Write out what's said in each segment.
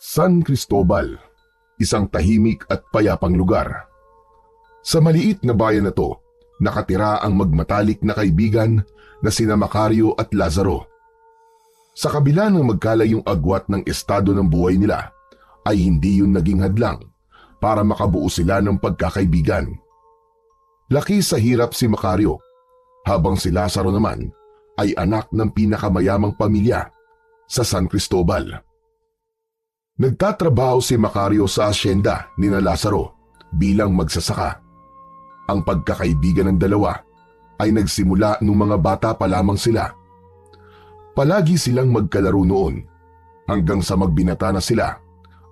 San Cristobal, isang tahimik at payapang lugar. Sa maliit na bayan na to, nakatira ang magmatalik na kaibigan na sina Macario at Lazaro. Sa kabila ng magkalayong agwat ng estado ng buhay nila, ay hindi yun naging hadlang para makabuo sila ng pagkakaibigan. Laki sa hirap si Macario, habang si Lazaro naman ay anak ng pinakamayamang pamilya sa San Cristobal. Nagtatrabaho si Macario sa asyenda ni na Lazaro bilang magsasaka. Ang pagkakaibigan ng dalawa ay nagsimula nung mga bata pa lamang sila. Palagi silang magkalaro noon hanggang sa magbinata na sila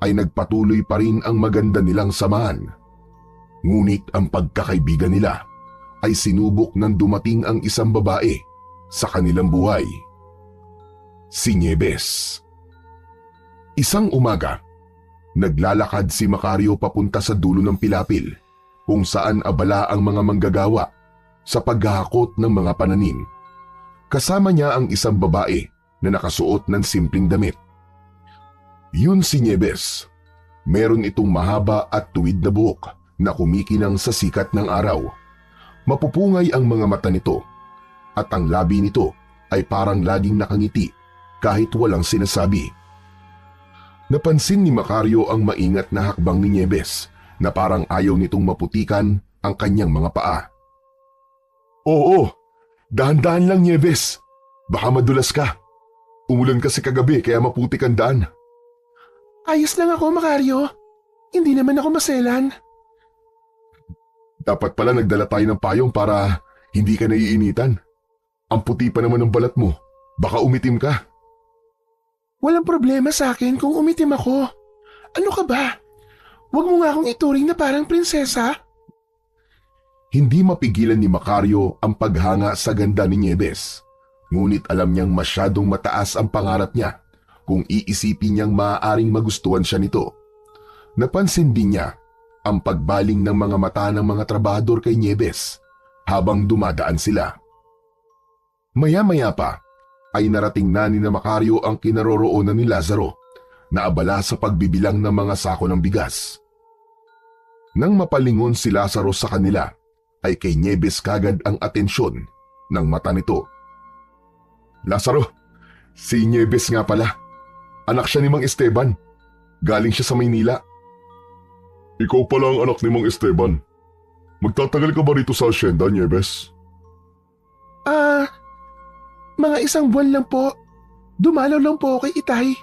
ay nagpatuloy pa rin ang maganda nilang samahan. Ngunit ang pagkakaibigan nila ay sinubok nang dumating ang isang babae sa kanilang buhay. Si Nieves. Isang umaga, naglalakad si Macario papunta sa dulo ng pilapil kung saan abala ang mga manggagawa sa paghahakot ng mga pananim. Kasama niya ang isang babae na nakasuot ng simpleng damit. Yun si Nieves. Meron itong mahaba at tuwid na buhok na kumikinang sa sikat ng araw. Mapupungay ang mga mata nito at ang labi nito ay parang laging nakangiti kahit walang sinasabi. Napansin ni Macario ang maingat na hakbang ni Nieves na parang ayaw nitong maputikan ang kanyang mga paa. Oo, dahan-dahan lang Nieves. Baka madulas ka. Umulan kasi kagabi kaya maputik ang daan. Ayos lang ako, Macario. Hindi naman ako maselan. Dapat pala nagdala tayo ng payong para hindi ka naiinitan. Ang puti pa naman ng balat mo. Baka umitim ka. Walang problema sa akin kung umitim ako. Ano ka ba? Huwag mo nga akong ituring na parang prinsesa. Hindi mapigilan ni Macario ang paghanga sa ganda ni Nieves. Ngunit alam niyang masyadong mataas ang pangarap niya kung iisipin niyang maaaring magustuhan siya nito. Napansin din niya ang pagbaling ng mga mata ng mga trabahador kay Nieves habang dumadaan sila. Maya-maya pa ay narating na ni Macario ang kinaroroonan ni Lazaro na abala sa pagbibilang ng mga sako ng bigas. Nang mapalingon si Lazaro sa kanila, ay kay Nieves kagad ang atensyon ng mata nito. Lazaro, si Nieves nga pala. Anak siya ni Mang Esteban. Galing siya sa Maynila. Ikaw pala ang anak ni Mang Esteban. Magtatagal ka ba rito sa asyenda, Nieves? Mga isang buwan lang po. Dumalaw lang po kay Itay.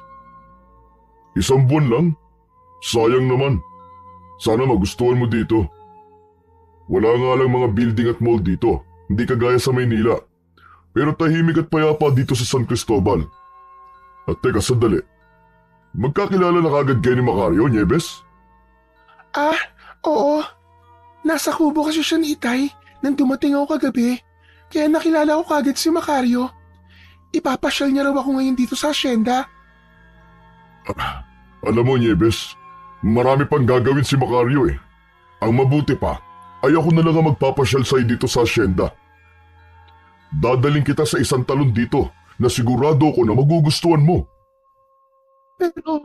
Isang buwan lang? Sayang naman. Sana magustuhan mo dito. Wala nga lang mga building at mall dito, hindi kagaya sa Maynila. Pero tahimik at payapa dito sa San Cristobal. At teka, sandali. Magkakilala na kagad kayo ni Macario, Nieves? Oo. Nasa kubo kasi siya ni Itay nang dumating ako kagabi. Kaya nakilala ko kagad si Macario. Ipapasyal niya raw ako ngayon dito sa asyenda. Alam mo, Nieves, marami pang gagawin si Macario eh. Ang mabuti pa, ay ako na lang ang magpapasyal sa'yo dito sa asyenda. Dadaling kita sa isang talon dito na sigurado ko na magugustuhan mo. Pero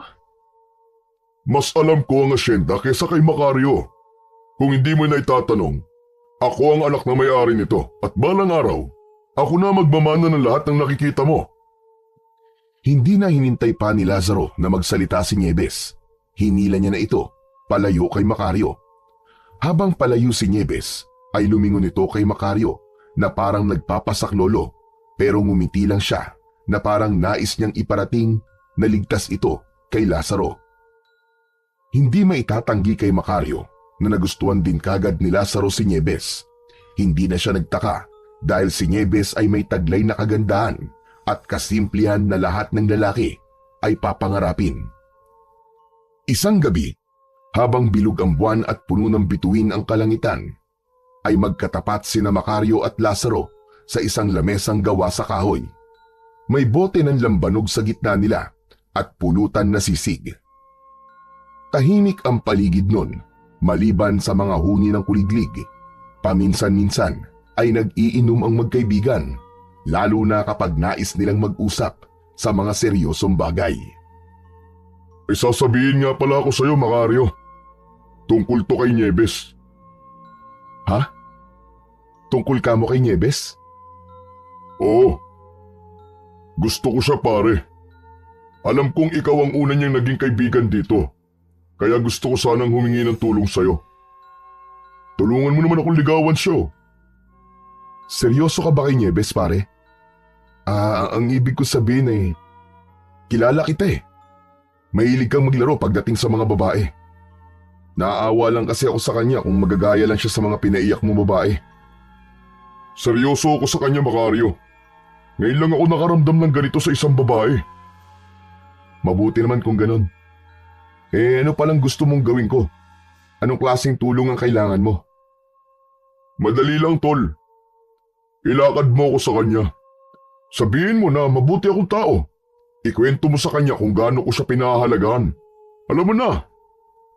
Mas alam ko ang asyenda kaysa kay Macario. Kung hindi mo na itatanong, ako ang anak na may-ari nito at balang araw, ako na magmamana ng lahat ng nakikita mo. Hindi na hinintay pa ni Lazaro na magsalita si Nieves. Hinila niya na ito, palayo kay Macario. Habang palayo si Nieves, ay lumingon ito kay Macario na parang nagpapasaklolo, pero ngumiti lang siya na parang nais niyang iparating na ligtas ito kay Lazaro. Hindi maitatanggi kay Macario na nagustuhan din kagad ni Lazaro si Nieves. Hindi na siya nagtaka dahil si Nieves ay may taglay na kagandahan at kasimplihan na lahat ng lalaki ay papangarapin. Isang gabi, habang bilog ang buwan at puno ng bituin ang kalangitan, ay magkatapat sina Macario at Lazaro sa isang lamesang gawa sa kahoy. May bote ng lambanog sa gitna nila at pulutan na sisig. Tahimik ang paligid nun, maliban sa mga huni ng kuliglig. Paminsan-minsan ay nag-iinom ang magkaibigan, lalo na kapag nais nilang mag-usap sa mga seryosong bagay. Ay sasabihin nga pala ako sa'yo, Macario. Tungkol to kay Nieves. Ha? Tungkol ka mo kay Nieves? Oo. Gusto ko siya, pare. Alam kong ikaw ang una niyang naging kaibigan dito. Kaya gusto ko sanang humingi ng tulong sa'yo. Tulungan mo naman akong ligawan siya. Seryoso ka ba kay Nieves, pare? Ang ibig ko sabihin ay, kilala kita eh. Mahilig kang maglaro pagdating sa mga babae. Naaawa lang kasi ako sa kanya kung magagaya lang siya sa mga pinaiyak mo babae. Seryoso ako sa kanya, Macario. Ngayon lang ako nakaramdam ng ganito sa isang babae. Mabuti naman kung ganun. Ano palang gusto mong gawin ko? Anong klaseng tulong ang kailangan mo? Madali lang, tol. Ilakad mo ako sa kanya. Sabihin mo na mabuti akong tao. Ikwento mo sa kanya kung gaano ko siya pinahalagaan. Alam mo na,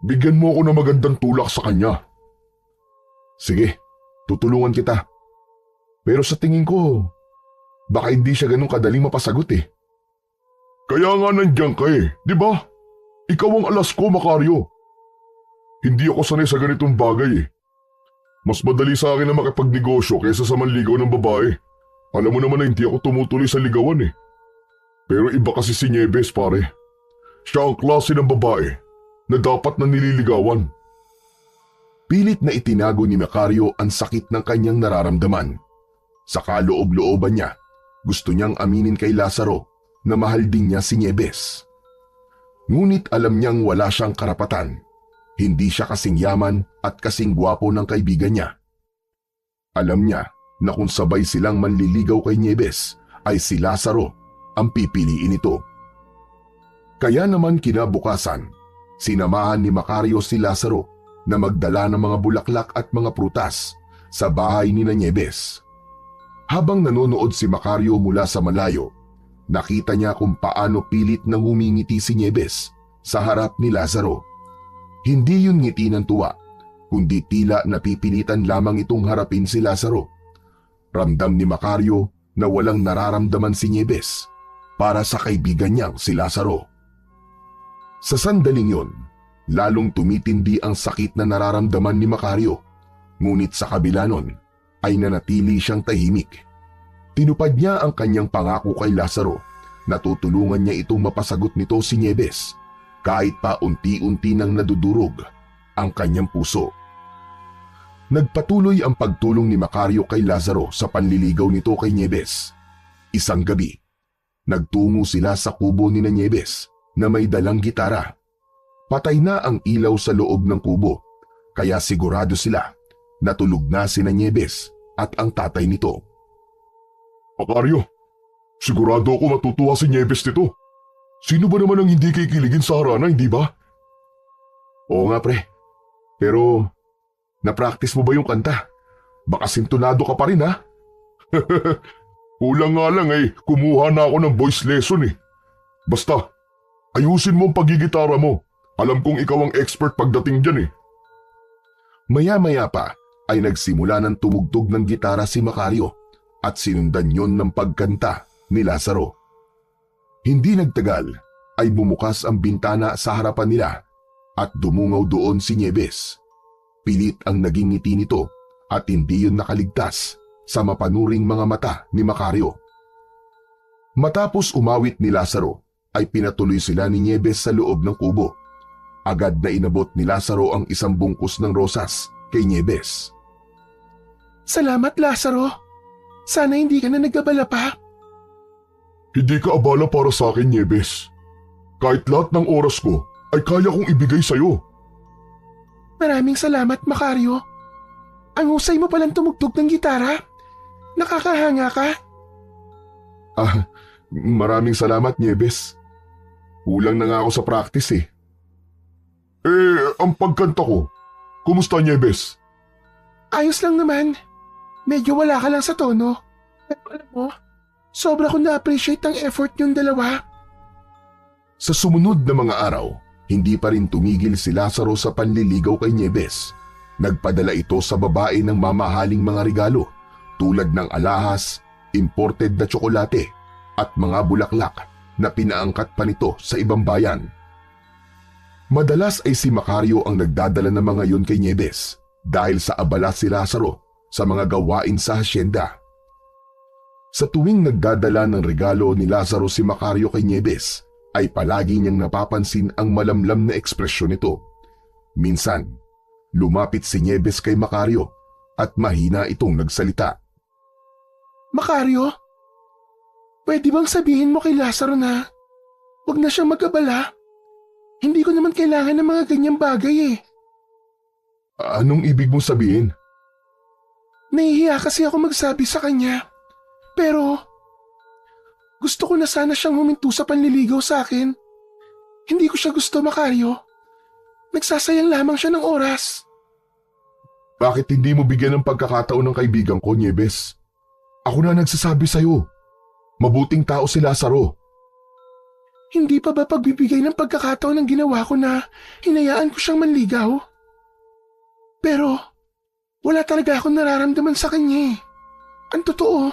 bigyan mo ako ng magandang tulak sa kanya. Sige, tutulungan kita. Pero sa tingin ko, baka hindi siya ganun kadaling mapasagot eh. Kaya nga nandiyan ka eh, di ba? Ikaw ang alas ko, Macario. Hindi ako sanay sa ganitong bagay eh. Mas madali sa akin na makipagnegosyo kaysa sa manligaw ng babae. Alam mo naman na hindi ako tumutuloy sa ligawan eh. Pero iba kasi si Nieves, pare. Siya ang klase ng babae na dapat na nililigawan. Pilit na itinago ni Macario ang sakit ng kanyang nararamdaman. Sa kaloob-looban niya, gusto niyang aminin kay Lazaro na mahal din niya si Nieves. Ngunit alam niyang wala siyang karapatan. Hindi siya kasing yaman at kasing gwapo ng kaibigan niya. Alam niya na kung sabay silang manliligaw kay Nieves ay si Lazaro ang pipiliin nito. Kaya naman kinabukasan, sinamahan ni Macario si Lazaro na magdala ng mga bulaklak at mga prutas sa bahay ni Nieves. Habang nanonood si Macario mula sa malayo, nakita niya kung paano pilit nang humingiti si Nieves sa harap ni Lazaro. Hindi yun ngiti ng tuwa, kundi tila napipilitan lamang itong harapin si Lazaro. Ramdam ni Macario na walang nararamdaman si Nieves para sa kaibigan niyang si Lazaro. Sa sandaling yun, lalong tumitindi ang sakit na nararamdaman ni Macario, ngunit sa kabila nun ay nanatili siyang tahimik. Tinupad niya ang kanyang pangako kay Lazaro na tutulungan niya itong mapasagot nito si Nieves kahit pa unti-unti nang nadudurog ang kanyang puso. Nagpatuloy ang pagtulong ni Macario kay Lazaro sa panliligaw nito kay Nieves. Isang gabi, nagtungo sila sa kubo ni Nieves na may dalang gitara. Patay na ang ilaw sa loob ng kubo, kaya sigurado sila na tulog na si Nieves at ang tatay nito. Macario, sigurado ako matutuwa si Nieves nito. Sino ba naman ang hindi kikiligin sa harana, hindi ba? Oo nga pre, pero na-practice mo ba yung kanta? Baka sintonado ka pa rin ha? Kulang nga lang eh, kumuha na ako ng voice lesson eh. Basta, ayusin mo ang pagigitara mo. Alam kong ikaw ang expert pagdating dyan eh. Maya-maya pa ay nagsimula ng tumugtog ng gitara si Macario at sinundan yon ng pagkanta ni Lazaro. Hindi nagtagal ay bumukas ang bintana sa harapan nila at dumungaw doon si Nieves. Pilit ang naging ngiti nito at hindi yun nakaligtas sa mapanuring mga mata ni Macario. Matapos umawit ni Lazaro ay pinatuloy sila ni Nieves sa loob ng kubo. Agad na inabot ni Lazaro ang isang bungkus ng rosas kay Nieves. Salamat Lazaro. Sana hindi ka na nagabala pa. Hindi ka abala para sa akin, Nieves. Kahit lahat ng oras ko ay kaya kong ibigay sa'yo. Maraming salamat, Macario. Ang husay mo palang tumugtog ng gitara. Nakakahanga ka. Maraming salamat, Nieves. Kulang na nga ako sa practice eh. Ang pagkanta ko, kumusta, Nieves? Ayos lang naman. Medyo wala ka lang sa tono. Pero alam mo, sobra ko na-appreciate ang effort yung dalawa. Sa sumunod na mga araw, hindi pa rin tumigil si Lazaro sa panliligaw kay Nieves. Nagpadala ito sa babae ng mamahaling mga regalo tulad ng alahas, imported na tsokolate at mga bulaklak na pinaangkat pa nito sa ibang bayan. Madalas ay si Macario ang nagdadala ng mga yon kay Nieves dahil sa abala si Lazaro sa mga gawain sa hasyenda. Sa tuwing nagdadala ng regalo ni Lazaro si Macario kay Nieves, ay palagi niyang napapansin ang malamlam na ekspresyon nito. Minsan, lumapit si Nieves kay Macario at mahina itong nagsalita. Macario, pwede bang sabihin mo kay Lazaro na huwag na siyang mag-abala? Hindi ko naman kailangan ng mga ganyang bagay eh. Anong ibig mong sabihin? Nahihiya kasi ako magsabi sa kanya. Pero gusto ko na sana siyang huminto sa panliligaw sa akin. Hindi ko siya gusto, Macario. Nagsasayang lamang siya ng oras. Bakit hindi mo bigyan ng pagkakataon ng kaibigan ko, Nieves? Ako na nagsasabi sa'yo. Mabuting tao si Lazaro. Hindi pa ba pagbibigay ng pagkakataon ng ginawa ko na hinayaan ko siyang manligaw? Pero wala talaga akong nararamdaman sa kanya eh. Ang totoo,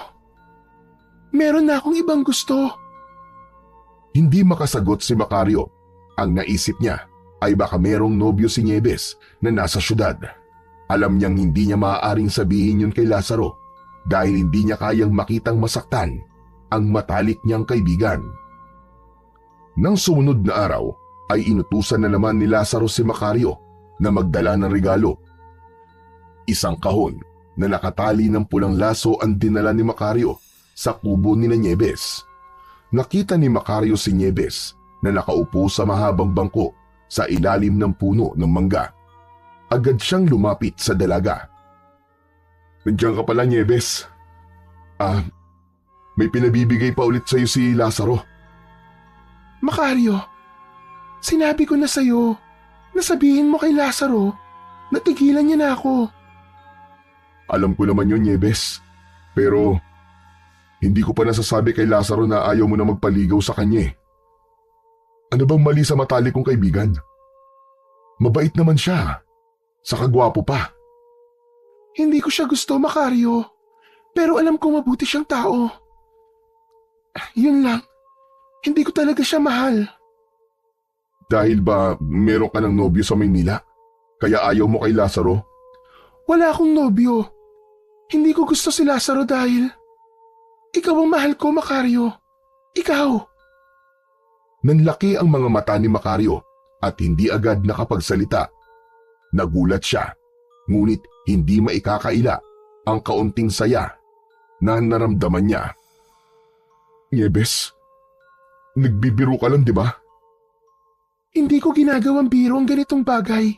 meron na akong ibang gusto. Hindi makasagot si Macario. Ang naisip niya ay baka merong nobyo si Nieves na nasa syudad. Alam niyang hindi niya maaaring sabihin yun kay Lazaro dahil hindi niya kayang makitang masaktan ang matalik niyang kaibigan. Nang sumunod na araw ay inutusan na naman ni Lazaro si Macario na magdala ng regalo. Isang kahon na nakatali ng pulang laso ang dinala ni Macario sa kubo ni Nieves. Nakita ni Macario si Nieves na nakaupo sa mahabang bangko sa ilalim ng puno ng mangga. Agad siyang lumapit sa dalaga. Nandiyan ka pala, Nieves. May pinabibigay pa ulit sa'yo si Lazaro. Macario, sinabi ko na sa'yo na sabihin mo kay Lazaro na tigilan niya na ako. Alam ko naman yun, Nieves. Pero hindi ko pa nasasabi kay Lazaro na ayaw mo na magpaligaw sa kanya eh. Ano bang mali sa matalik kong kaibigan? Mabait naman siya. Saka gwapo pa. Hindi ko siya gusto, Macario. Pero alam kong mabuti siyang tao. Yun lang. Hindi ko talaga siya mahal. Dahil ba meron ka ng nobyo sa Maynila? Kaya ayaw mo kay Lazaro? Wala akong nobyo. Hindi ko gusto si Lazaro dahil ikaw ang mahal ko, Macario. Ikaw. Nanlaki ang mga mata ni Macario at hindi agad nakapagsalita. Nagulat siya, ngunit hindi maikakaila ang kaunting saya na naramdaman niya. Nieves, nagbibiro ka lang, di ba? Hindi ko ginagawang biro ang ganitong bagay.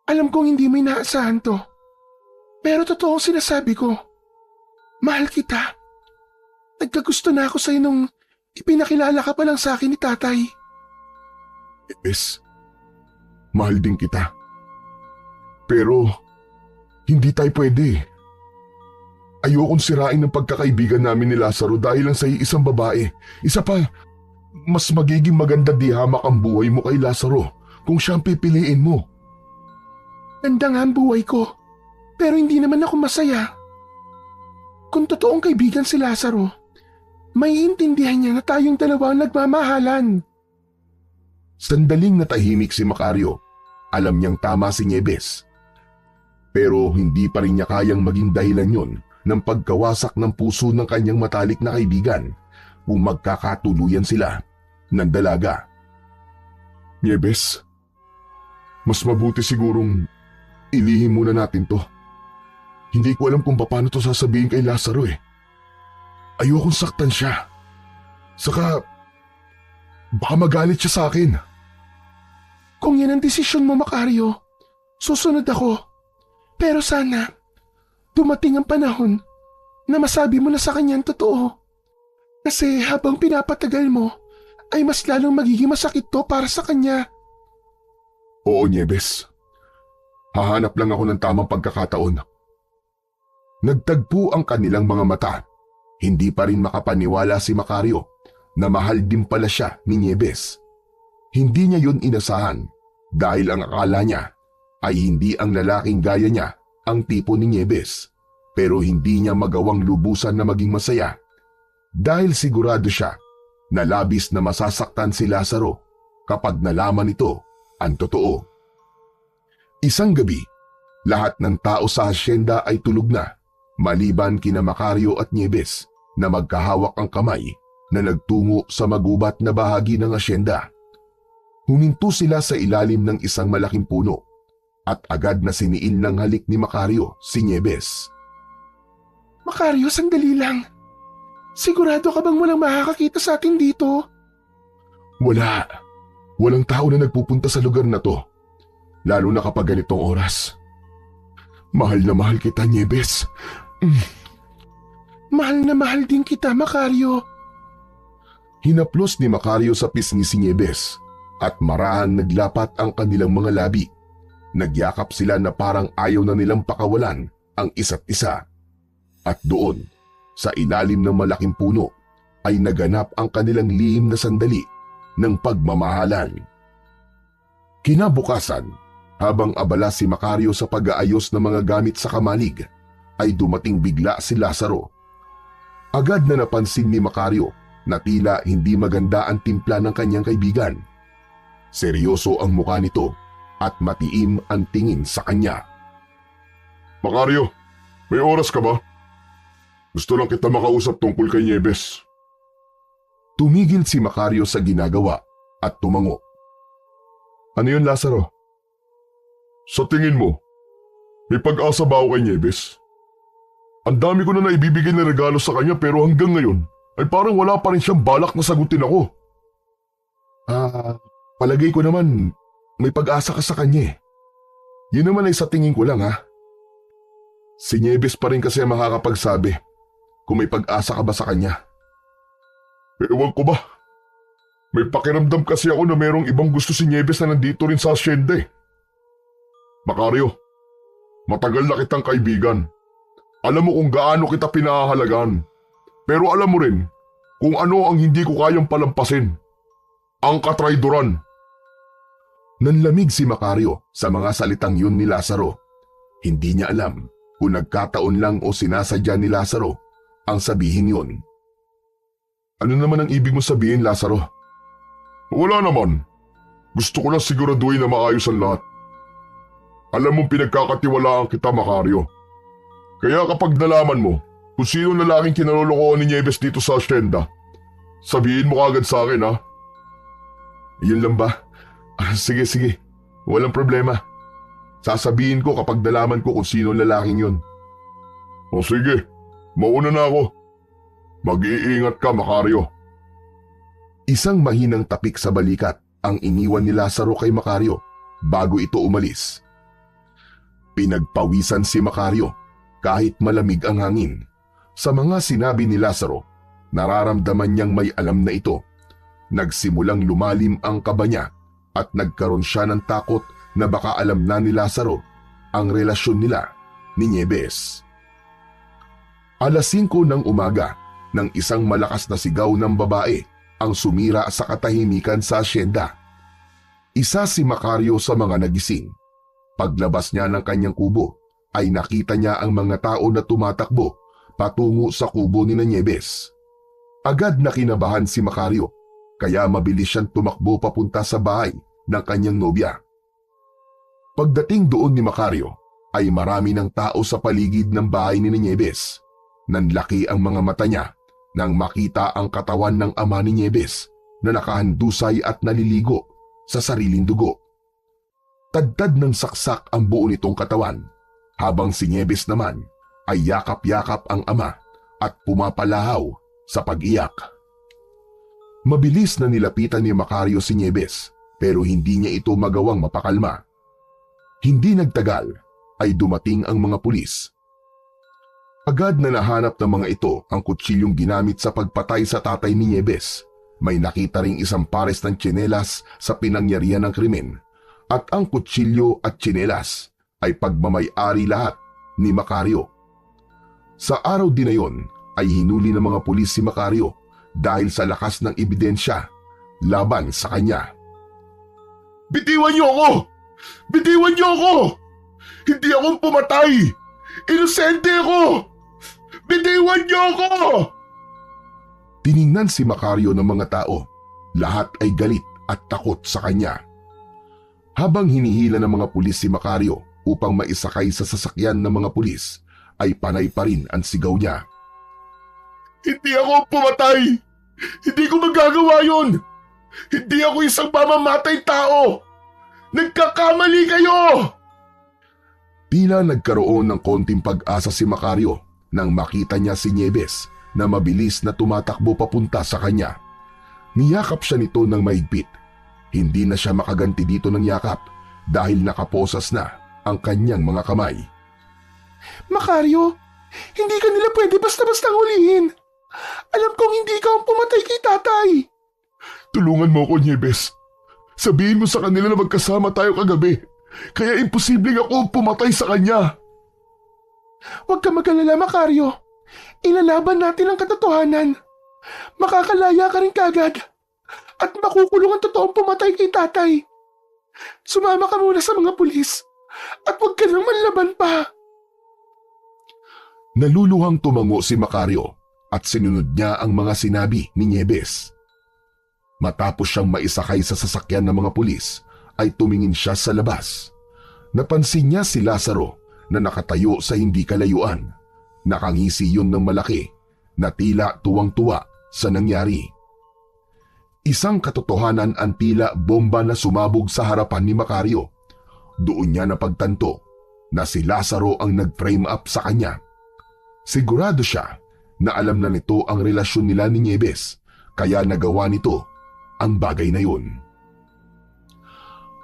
Alam kong hindi may inaasahan to. Pero totoo ang sinasabi ko. Mahal kita. Nagkagusto na ako sa'yo nung ipinakilala ka pa lang sa akin ni tatay. Nieves, mahal din kita. Pero hindi tayo pwede. Ayokong sirain ang pagkakaibigan namin ni Lazaro dahil lang sa isang babae. Isa pa, mas magiging maganda di hamak ang buhay mo kay Lazaro kung siyang pipiliin mo. Ganda nga ang buhay ko, pero hindi naman ako masaya. Kung totoong kaibigan si Lazaro, may intindihan niya na tayong dalawa ang nagmamahalan. Sandaling natahimik si Macario. Alam niyang tama si Nieves. Pero hindi pa rin niya kayang maging dahilan yon ng pagkawasak ng puso ng kanyang matalik na kaibigan kung magkakatuluyan sila ng dalaga. Nieves, mas mabuti sigurong ilihim muna natin to. Hindi ko alam kung paano to sasabihin kay Lazaro eh. Ayokong saktan siya. Saka, baka magalit siya sa akin. Kung yan ang desisyon mo, Macario, susunod ako. Pero sana, dumating ang panahon na masabi mo na sa kanya ang totoo. Kasi habang pinapatagal mo, ay mas lalong magiging masakit to para sa kanya. Oo, Nieves. Hahanap lang ako ng tamang pagkakataon. Nagtagpo ang kanilang mga mata. Hindi pa rin makapaniwala si Macario na mahal din pala siya ni Nieves. Hindi niya yun inasahan dahil ang akala niya ay hindi ang lalaking gaya niya ang tipo ni Nieves, pero hindi niya magawang lubusan na maging masaya dahil sigurado siya na labis na masasaktan si Lazaro kapag nalaman nito ang totoo. Isang gabi, lahat ng tao sa hasyenda ay tulog na, maliban kina Macario at Nieves na magkahawak ang kamay na nagtungo sa magubat na bahagi ng hasyenda. Huminto sila sa ilalim ng isang malaking puno at agad na siniil ng halik ni Macario si Nieves. Macario, sandali lang. Sigurado ka bang walang makakakita sa atin dito? Wala. Walang tao na nagpupunta sa lugar na to, lalo na kapag ganitong oras. Mahal na mahal kita, Nieves. Mahal na mahal din kita, Macario. Hinaplos ni Macario sa pisngi si Nieves at marahan naglapat ang kanilang mga labi. Nagyakap sila na parang ayaw na nilang pakawalan ang isa't isa. At doon, sa ilalim ng malaking puno, ay naganap ang kanilang lihim na sandali ng pagmamahalan. Kinabukasan, habang abala si Macario sa pag-aayos ng mga gamit sa kamalig, ay dumating bigla si Lazaro. Agad na napansin ni Macario na tila hindi maganda ang timpla ng kanyang kaibigan. Seryoso ang mukha nito at matiim ang tingin sa kanya. Macario, may oras ka ba? Gusto lang kita makausap tungkol kay Nieves. Tumigil si Macario sa ginagawa at tumango. Ano yun, Lazaro? Sa tingin mo, may pag-asa ba ako kay Nieves? Ang dami ko na naibibigay na regalo sa kanya pero hanggang ngayon ay parang wala pa rin siyang balak na sagutin ako. Palagay ko naman may pag-asa ka sa kanya eh. Yun naman ay sa tingin ko lang ha. Si Nieves pa rin kasi makakapagsabi kung may pag-asa ka ba sa kanya. Ewan ko ba? May pakiramdam kasi ako na merong ibang gusto si Nieves na nandito rin sa asyenda eh. Macario, matagal na kitang kaibigan. Alam mo kung gaano kita pinahahalagan. Pero alam mo rin kung ano ang hindi ko kayang palampasin. Ang katrayduran. Nanlamig si Macario sa mga salitang yun ni Lazaro. Hindi niya alam kung nagkataon lang o sinasadya ni Lazaro ang sabihin yun. Ano naman ang ibig mo sabihin, Lazaro? Wala naman. Gusto ko lang siguraduhin na maayos ang lahat. Alam mong pinagkakatiwalaan kita, Macario. Kaya kapag nalaman mo kung sino lalaking kinalolokohan ni Nieves dito sa asyenda, sabihin mo kagad sa akin, ha? Yun lang ba? Sige. Walang problema. Sasabihin ko kapag nalaman ko kung sino lalaking yun. O sige, mauna na ako. Mag-iingat ka, Macario. Isang mahinang tapik sa balikat ang iniwan ni Lazaro kay Macario bago ito umalis. Pinagpawisan si Macario kahit malamig ang hangin. Sa mga sinabi ni Lazaro, nararamdaman niyang may alam na ito. Nagsimulang lumalim ang kaba niya at nagkaroon siya ng takot na baka alam na ni Lazaro ang relasyon nila ni Nieves. Alas 5 ng umaga, nang isang malakas na sigaw ng babae ang sumira sa katahimikan sa asyenda. Isa si Macario sa mga nagising. Paglabas niya ng kanyang kubo, ay nakita niya ang mga tao na tumatakbo patungo sa kubo ni Nieves. Agad na kinabahan si Macario, kaya mabilis siyang tumakbo papunta sa bahay ng kanyang nobya. Pagdating doon ni Macario, ay marami ng tao sa paligid ng bahay ni Nieves. Nanlaki ang mga mata niya nang makita ang katawan ng ama ni Nieves na nakahandusay at naliligo sa sariling dugo. Tadtad ng saksak ang buo nitong katawan, habang si Nieves naman ay yakap-yakap ang ama at pumapalahaw sa pag-iyak. Mabilis na nilapitan ni Macario si Nieves pero hindi niya ito magawang mapakalma. Hindi nagtagal ay dumating ang mga pulis. Agad na nahanap ng mga ito ang kutsilyong ginamit sa pagpatay sa tatay ni Nieves. May nakita ring isang pares ng tsinelas sa pinangyarihan ng krimen at ang kutsilyo at tsinelas ay pagmamay-ari lahat ni Macario. Sa araw din na yon ay hinuli ng mga pulis si Macario dahil sa lakas ng ebidensya laban sa kanya. Bitiwan niyo ako! Bitiwan niyo ako! Hindi akong pumatay! Inosente ako! Bitiwan niyo ako! Tiningnan si Macario ng mga tao. Lahat ay galit at takot sa kanya. Habang hinihila ng mga pulis si Macario upang maisakay sa sasakyan ng mga pulis, ay panay pa rin ang sigaw niya. Hindi ako pumatay! Hindi ko magagawa yun! Hindi ako isang mamamatay tao! Nagkakamali kayo! Tila nagkaroon ng konting pag-asa si Macario nang makita niya si Nieves na mabilis na tumatakbo papunta sa kanya. Niyakap siya nito ng mahigpit. Hindi na siya makaganti dito ng yakap dahil nakaposas na ang kanyang mga kamay. Macario, hindi ka nila pwede basta-basta hulihin. Alam kong hindi ka ang pumatay kay tatay. Tulungan mo ako, Nieves. Sabihin mo sa kanila na magkasama tayo kagabi. Kaya imposibleng ako pumatay sa kanya. Huwag ka mag-alala, Macario. Ilalaban natin ang katotohanan. Makakalaya ka rin kagad. At makukulong ang totoong pumatay kay tatay. Sumama ka muna sa mga pulis. At huwag ka nang manlaban pa. Naluluhang tumango si Macario at sinunod niya ang mga sinabi ni Nieves. Matapos siyang maisakay sa sasakyan ng mga pulis, ay tumingin siya sa labas. Napansin niya si Lazaro na nakatayo sa hindi kalayuan. Nakangisi yun ng malaki na tila tuwang-tuwa sa nangyari. Isang katotohanan ang tila bomba na sumabog sa harapan ni Macario. Doon niya napagtanto na si Lazaro ang nag-frame up sa kanya. Sigurado siya na alam na nito ang relasyon nila ni Nieves, kaya nagawa nito ang bagay na yun.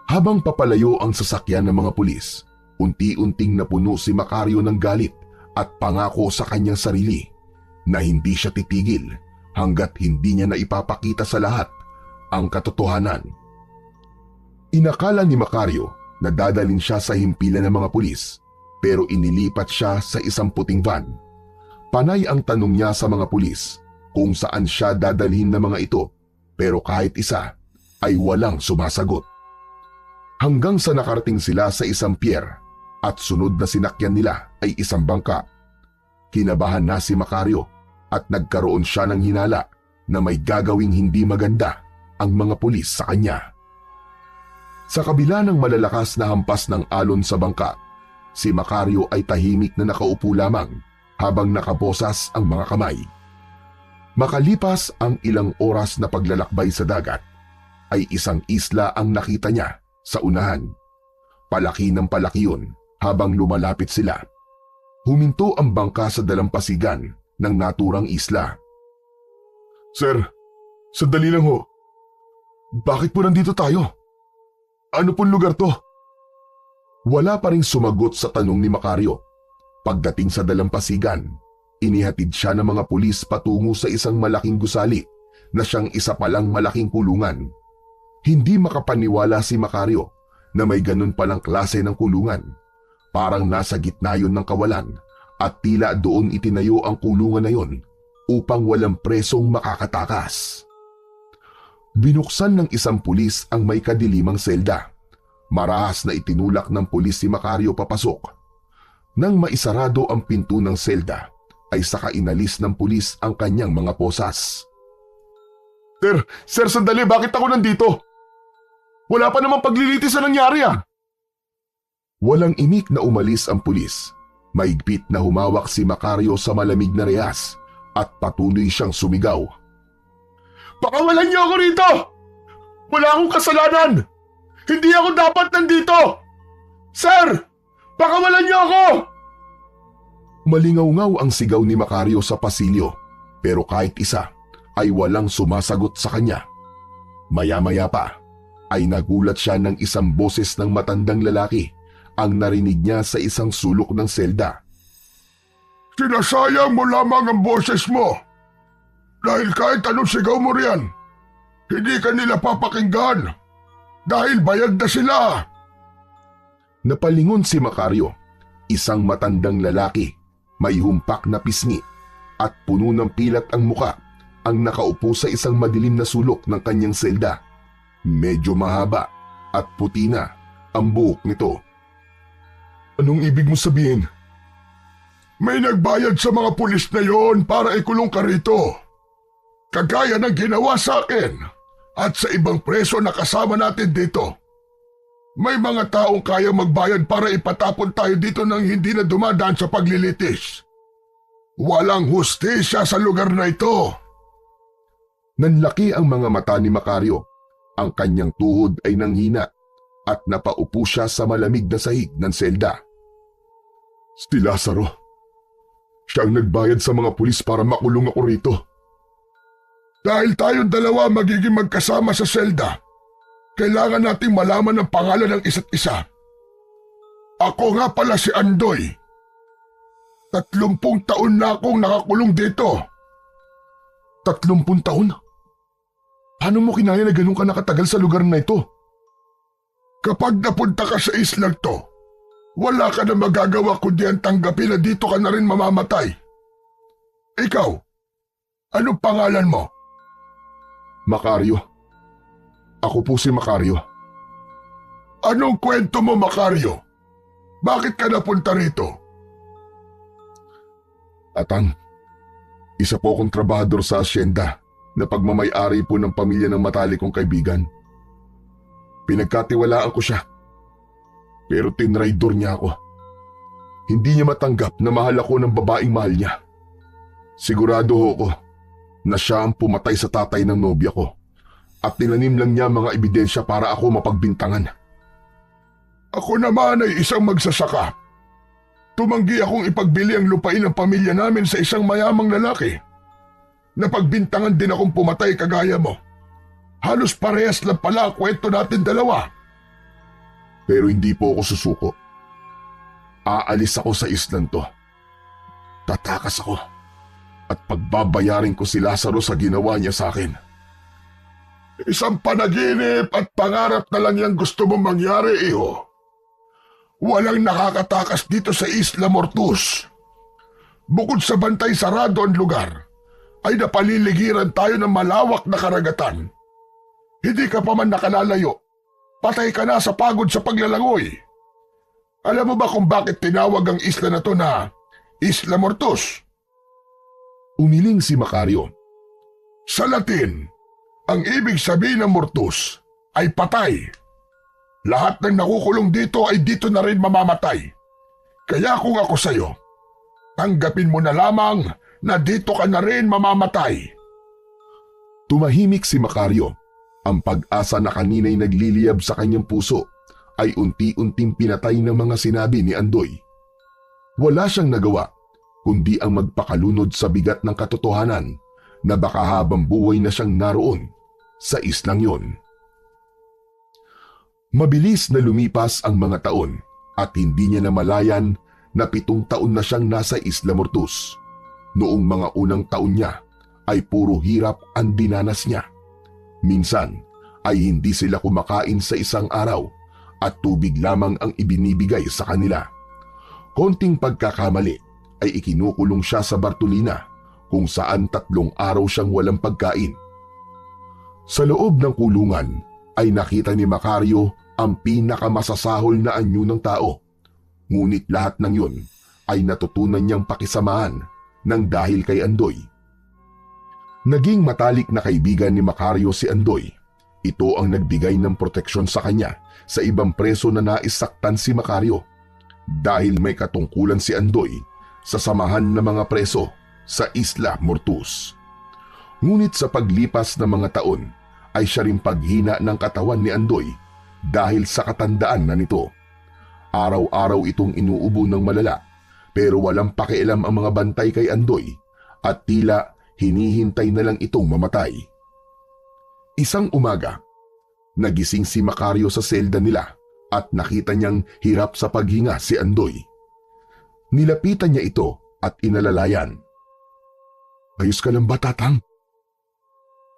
Habang papalayo ang sasakyan ng mga pulis, unti-unting napuno si Macario ng galit at pangako sa kanyang sarili na hindi siya titigil hanggat hindi niya na ipapakita sa lahat ang katotohanan. Inakala ni Macario na dadalhin siya sa himpilan ng mga pulis, pero inilipat siya sa isang puting van. Panay ang tanong niya sa mga pulis kung saan siya dadalhin ng mga ito, pero kahit isa ay walang sumasagot. Hanggang sa nakarating sila sa isang pier at sunod na sinakyan nila ay isang bangka. Kinabahan na si Macario at nagkaroon siya ng hinala na may gagawing hindi maganda ang mga pulis sa kanya. Sa kabila ng malalakas na hampas ng alon sa bangka, si Macario ay tahimik na nakaupo lamang habang nakabosas ang mga kamay. Makalipas ang ilang oras na paglalakbay sa dagat, ay isang isla ang nakita niya sa unahan. Palaki ng palaki yun habang lumalapit sila. Huminto ang bangka sa dalampasigan ng naturang isla. Sir, sandali lang ho. Bakit po nandito tayo? Ano pong lugar to? Wala pa ring sumagot sa tanong ni Macario. Pagdating sa dalampasigan, inihatid siya ng mga pulis patungo sa isang malaking gusali na siyang isa palang malaking kulungan. Hindi makapaniwala si Macario na may ganun palang klase ng kulungan. Parang nasa gitna yun ng kawalan at tila doon itinayo ang kulungan na yun upang walang presong makakatakas. Binuksan ng isang pulis ang may kadilimang selda. Marahas na itinulak ng pulis si Macario papasok. Nang maisarado ang pinto ng selda, ay saka inalis ng pulis ang kanyang mga posas. Sir, sandali, bakit ako nandito? Wala pa namang paglilitis na nangyari ah! Walang imik na umalis ang pulis. Maigpit na humawak si Macario sa malamig na rehas at patuloy siyang sumigaw. Pakawalan niyo ako rito! Wala akong kasalanan! Hindi ako dapat nandito! Sir! Pakawalan niyo ako! Malingaw-ngaw ang sigaw ni Macario sa pasilyo, pero kahit isa ay walang sumasagot sa kanya. Maya-maya pa ay nagulat siya ng isang boses ng matandang lalaki ang narinig niya sa isang sulok ng selda. Sinasayang mo lamang ang boses mo. Dahil kahit anong sigaw mo riyan, hindi ka nila papakinggan. Dahil bayad na sila. Napalingon si Macario, isang matandang lalaki, may humpak na pisngi at puno ng pilat ang muka ang nakaupo sa isang madilim na sulok ng kanyang selda. Medyo mahaba at puti na ang buhok nito. Anong ibig mo sabihin? May nagbayad sa mga pulis na yon para ikulong ka rito. Kagaya ng ginawa sa akin at sa ibang preso na kasama natin dito. May mga taong kaya magbayad para ipatapon tayo dito nang hindi na dumadaan sa paglilitis. Walang hustisya sa lugar na ito. Nanlaki ang mga mata ni Macario. Ang kanyang tuhod ay nanghina at napaupo siya sa malamig na sahig ng selda. Si Lazaro, siya ang nagbayad sa mga pulis para makulong ako rito. Dahil tayong dalawa magiging magkasama sa selda, kailangan nating malaman ang pangalan ng isa't isa. Ako nga pala si Andoy. 30 taon na akong nakakulong dito. 30 taon? Paano mo kinaya na ganun ka nakatagal sa lugar na ito? Kapag napunta ka sa islang to, wala ka na magagawa kundi ang tanggapin na dito ka na rin mamamatay. Ikaw, anong pangalan mo? Macario. Ako po si Macario. Anong kwento mo, Macario? Bakit ka napunta rito? Atang, isa po akong trabahador sa asyenda na pagmamay-ari po ng pamilya ng matalik kong kaibigan. Pinagkatiwalaan ko siya. Pero tinraidor niya ako. Hindi niya matanggap na mahal ako ng babaeng mahal niya. Sigurado ako na siya ang pumatay sa tatay ng nobya ko at tinanim lang niya mga ebidensya para ako mapagbintangan. Ako naman ay isang magsasaka. Tumanggi akong ipagbili ang lupain ng pamilya namin sa isang mayamang lalaki. Napagbintangan din akong pumatay kagaya mo. Halos parehas lang pala ang kwento natin dalawa. Pero hindi po ako susuko. Aalis ako sa islang to. Tatakas ako at pagbabayarin ko si Lazaro sa ginawa niya sa akin. Isang panaginip at pangarap na lang yung gusto mong mangyari, iho. Walang nakakatakas dito sa Isla Mortus. Bukod sa bantay sarado ang lugar, ay napaliligiran tayo ng malawak na karagatan. Hindi ka pa man nakalalayo, patay ka na sa pagod sa paglalangoy. Alam mo ba kung bakit tinawag ang isla na to na Isla Mortus? Umiling si Macario. Sa Latin, ang ibig sabihin ng mortus ay patay. Lahat ng nakukulong dito ay dito na rin mamamatay. Kaya kung ako sa'yo, tanggapin mo na lamang na dito ka na rin mamamatay. Tumahimik si Macario. Ang pag-asa na kanina'y nagliliyab sa kanyang puso ay unti-unting pinatay ng mga sinabi ni Andoy. Wala siyang nagawa kundi ang magpakalunod sa bigat ng katotohanan na baka habang buhay na siyang naroon sa islang yon. Mabilis na lumipas ang mga taon at hindi niya namalayan na 7 taon na siyang nasa Isla Mortus. Noong mga unang taon niya ay puro hirap ang dinanas niya. Minsan ay hindi sila kumakain sa isang araw at tubig lamang ang ibinibigay sa kanila. Konting pagkakamali ay ikinukulong siya sa Bartolina kung saan 3 araw siyang walang pagkain. Sa loob ng kulungan ay nakita ni Macario ang pinakamasasahol na anyo ng tao. Ngunit lahat ng yun ay natutunan niyang pakisamahan ng dahil kay Andoy. Naging matalik na kaibigan ni Macario si Andoy. Ito ang nagbigay ng proteksyon sa kanya sa ibang preso na naisaktan si Macario dahil may katungkulan si Andoy sa samahan ng mga preso sa Isla Mortus. Ngunit sa paglipas ng mga taon ay siya ring paghina ng katawan ni Andoy dahil sa katandaan na nito. Araw-araw itong inuubo ng malala pero walang pakialam ang mga bantay kay Andoy at tila hinihintay na lang itong mamatay. Isang umaga, nagising si Macario sa selda nila at nakita niyang hirap sa paghinga si Andoy. Nilapitan niya ito at inalalayan. Ayos ka lang ba, Tatang?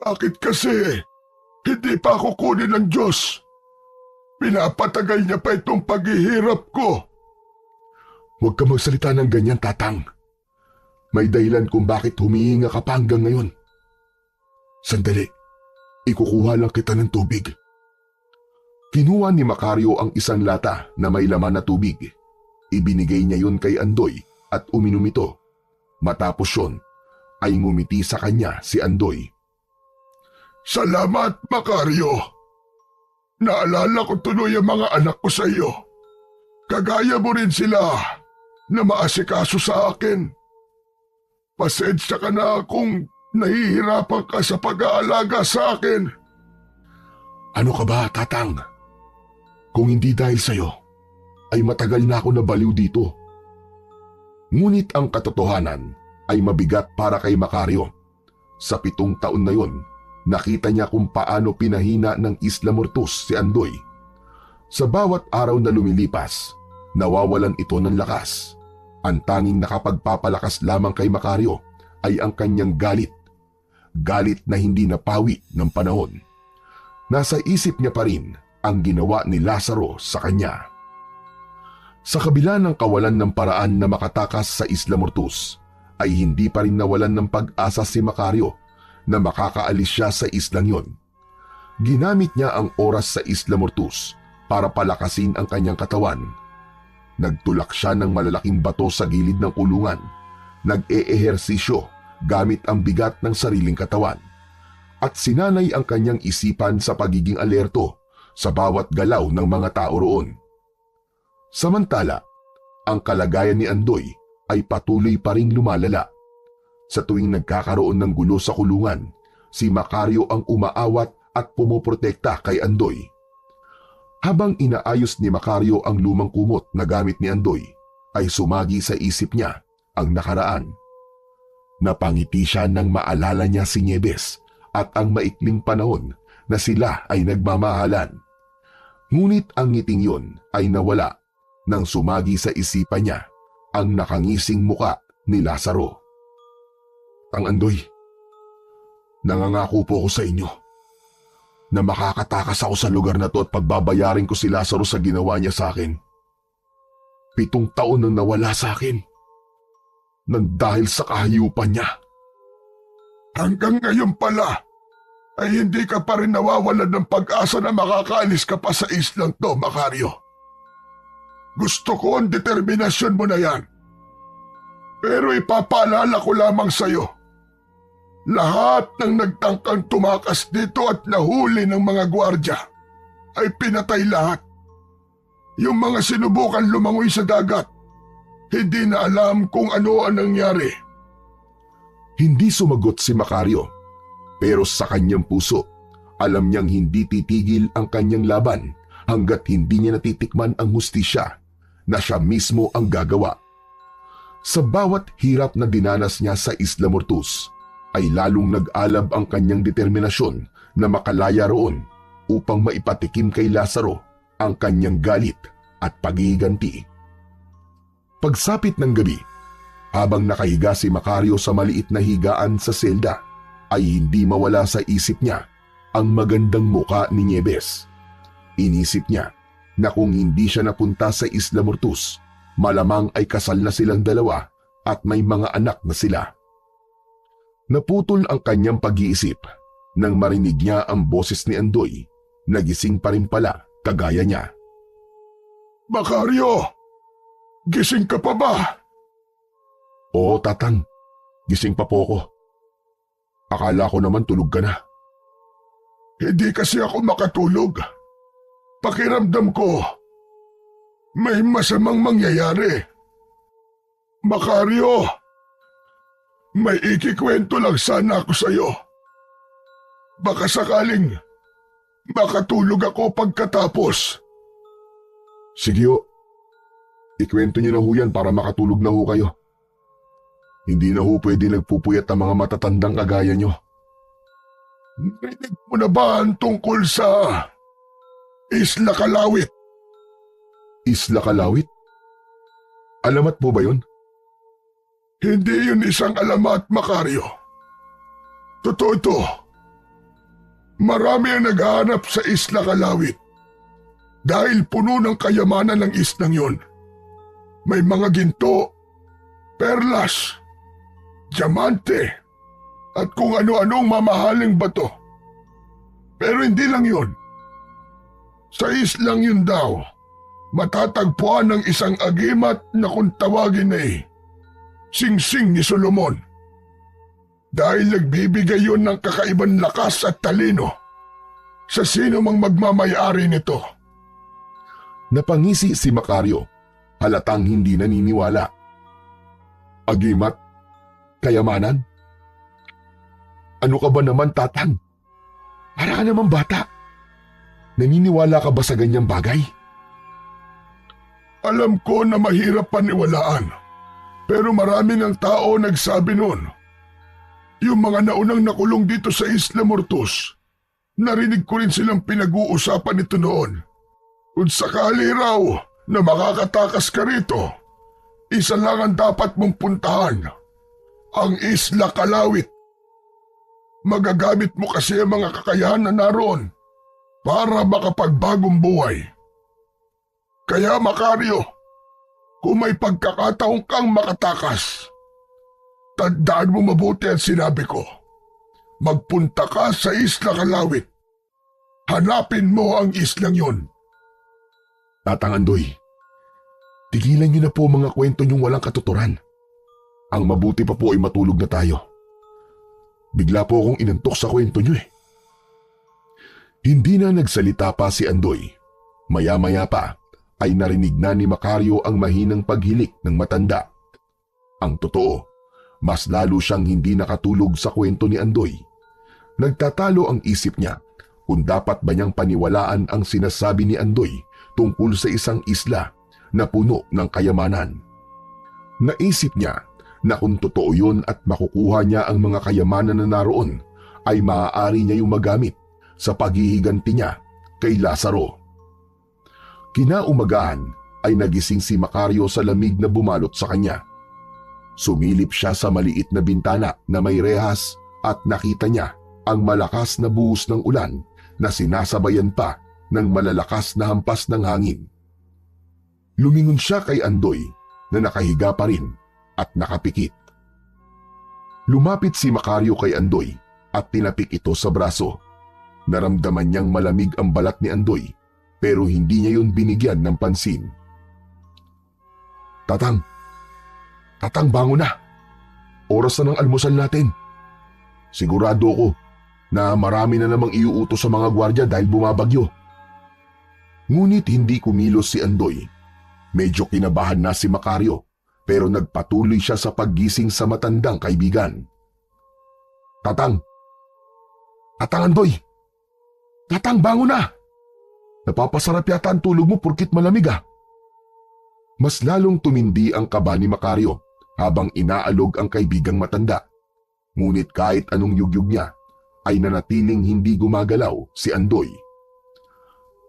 Bakit kasi hindi pa ako kunin ng Diyos? Pinapatagal niya pa itong paghihirap ko. Huwag ka magsalita ng ganyan, Tatang. May dahilan kung bakit humihinga ka pa hanggang ngayon. Sandali, ikukuha lang kita ng tubig. Kinuha ni Macario ang isang lata na may laman na tubig. Ibinigay niya yun kay Andoy at uminom ito. Matapos yun, ay ngumiti sa kanya si Andoy. Salamat, Macario. Naalala ko tuloy ang mga anak ko sa iyo. Kagaya mo rin sila na maasikaso sa akin. Pasensya ka na kung nahihirapan ka sa pag-aalaga sa akin. Ano ka ba, Tatang? Kung hindi dahil sa'yo, ay matagal na ako nabaliw dito. Ngunit ang katotohanan ay mabigat para kay Macario. Sa 7 taon na yon, nakita niya kung paano pinahina ng Isla Mortus si Andoy. Sa bawat araw na lumilipas, nawawalan ito ng lakas. Ang tanging nakapagpapalakas lamang kay Macario ay ang kanyang galit. Galit na hindi napawi ng panahon. Nasa isip niya pa rin ang ginawa ni Lazaro sa kanya. Sa kabila ng kawalan ng paraan na makatakas sa Isla Mortus, ay hindi pa rin nawalan ng pag-asa si Macario na makakaalis siya sa islang yon. Ginamit niya ang oras sa Isla Mortus para palakasin ang kanyang katawan. Nagtulak siya ng malalaking bato sa gilid ng kulungan. Nag-eehersisyo gamit ang bigat ng sariling katawan. At sinanay ang kanyang isipan sa pagiging alerto sa bawat galaw ng mga tao roon. Samantala, ang kalagayan ni Andoy ay patuloy pa ring lumalala. Sa tuwing nagkakaroon ng gulo sa kulungan, si Macario ang umaawat at pumoprotekta kay Andoy. Habang inaayos ni Macario ang lumang kumot na gamit ni Andoy, ay sumagi sa isip niya ang nakaraan. Napangiti siya nang maalala niya si Nieves at ang maikling panahon na sila ay nagmamahalan. Ngunit ang ngiting yun ay nawala nang sumagi sa isipan niya ang nakangising muka ni Lazaro. Ang Andoy, nangangako po ako sa inyo na makakatakas ako sa lugar na to at pagbabayarin ko si Lazaro sa ginawa niya sa akin. 7 taon nang nawala sa akin nang dahil sa kahayupan niya. Hanggang ngayon pala ay hindi ka pa rin nawawalan ng pag-asa na makakaalis ka pa sa islang to, Macario. Gusto ko ang determinasyon mo na yan. Pero ipapaalala ko lamang sa'yo, lahat ng nagtangkang tumakas dito at nahuli ng mga gwardya ay pinatay lahat. Yung mga sinubukan lumangoy sa dagat, hindi na alam kung ano ang nangyari. Hindi sumagot si Macario, pero sa kanyang puso, alam niyang hindi titigil ang kanyang laban hanggat hindi niya natitikman ang hustisya na siya mismo ang gagawa. Sa bawat hirap na dinanas niya sa Isla Mortus, ay lalong nag-alab ang kanyang determinasyon na makalaya roon upang maipatikim kay Lazaro ang kanyang galit at paghihiganti. Pagsapit ng gabi, habang nakahiga si Macario sa maliit na higaan sa selda, ay hindi mawala sa isip niya ang magandang muka ni Nieves. Inisip niya na kung hindi siya napunta sa Isla Mortus, malamang ay kasal na silang dalawa at may mga anak na sila. Naputol ang kanyang pag-iisip nang marinig niya ang boses ni Andoy. Nagising pa rin pala kagaya niya. Macario! Gising ka pa ba? Oo, Tatang. Gising pa po ako. Akala ko naman tulog ka na. Hindi kasi ako makatulog. Pakiramdam ko, may masamang mangyayari. Macario, may ikikwento lang sana ako sa iyo. Baka sakaling makatulog ako pagkatapos. Sige ho. Ikwento niyo na ho yan para makatulog na ho kayo. Hindi na ho pwede nagpupuyat ang mga matatandang kagaya niyo. Narinig mo na ba ang tungkol sa Isla Kalawit? Isla Kalawit? Alamat po ba yun? Hindi yun isang alamat, Macario. Totoo ito. Marami ang naghahanap sa Isla Kalawit dahil puno ng kayamanan ng islang yun. May mga ginto, perlas, diamante, at kung ano-anong mamahaling bato. Pero hindi lang yun. Sa islang yun daw, matatagpuan ng isang agimat na kung tawagin ay Singsing ni Solomon. Dahil nagbibigay yun ng kakaibang lakas at talino sa sino mang magmamayari nito. Napangisi si Macario, halatang hindi naniniwala. Agimat? Kayamanan? Ano ka ba naman, Tatang? Para ka naman bata. Naniniwala ka ba sa ganyang bagay? Alam ko na mahirap paniwalaan, pero marami ng tao nagsabi noon. Yung mga naunang nakulong dito sa Isla Mortos, narinig ko rin silang pinag-uusapan ito noon. Kung sakali raw na makakatakas ka rito, isa lang ang dapat mong puntahan, ang Isla Kalawit. Magagamit mo kasi ang mga kakayahan na naroon para makapagbagong buhay. Kaya Macario, kung may pagkakataon kang makatakas, tandaan mo mabuti ang sinabi ko. Magpunta ka sa Isla Kalawit. Hanapin mo ang islang yon. Tatang Andoy, tigilan niyo na po mga kwento niyong walang katuturan. Ang mabuti pa po ay matulog na tayo. Bigla po akong inantok sa kwento niyo eh. Hindi na nagsalita pa si Andoy. Maya-maya pa ay narinig na ni Macario ang mahinang paghilik ng matanda. Ang totoo, mas lalo siyang hindi nakatulog sa kwento ni Andoy. Nagtatalo ang isip niya kung dapat ba niyang paniwalaan ang sinasabi ni Andoy tungkol sa isang isla na puno ng kayamanan. Naisip niya na kung totoo yun at makukuha niya ang mga kayamanan na naroon, ay maaari niya yung magamit sa paghihiganti niya kay Lazaro. Kinaumagahan ay nagising si Macario sa lamig na bumalot sa kanya. Sumilip siya sa maliit na bintana na may rehas at nakita niya ang malakas na buhos ng ulan na sinasabayan pa ng malalakas na hampas ng hangin. Lumingon siya kay Andoy na nakahiga pa rin at nakapikit. Lumapit si Macario kay Andoy at tinapik ito sa braso. Naramdaman niyang malamig ang balat ni Andoy pero hindi niya yun binigyan ng pansin. Tatang, bangon na. Oras na ng almusal natin. Sigurado ko na marami na namang iuutos sa mga gwardya dahil bumabagyo. Ngunit hindi kumilos si Andoy. Medyo kinabahan na si Macario pero nagpatuloy siya sa paggising sa matandang kaibigan. Tatang Andoy! Tatang, bangon na! Napapasarap yata ang tulog mo porkit malamig ah. Mas lalong tumindi ang kaba ni Macario habang inaalog ang kaibigang matanda. Ngunit kahit anong yugyug niya, ay nanatiling hindi gumagalaw si Andoy.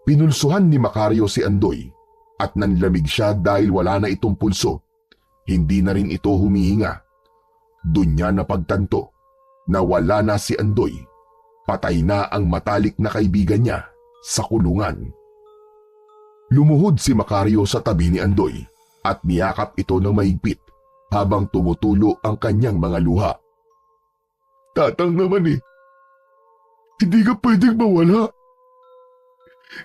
Pinulsuhan ni Macario si Andoy at nanlamig siya dahil wala na itong pulso. Hindi na rin ito humihinga. Doon niya napagtanto na wala na si Andoy. Patay na ang matalik na kaibigan niya sa kulungan. Lumuhod si Macario sa tabi ni Andoy at niyakap ito ng mahigpit habang tumutulo ang kanyang mga luha. Tatang naman eh. Hindi ka pwedeng mawala.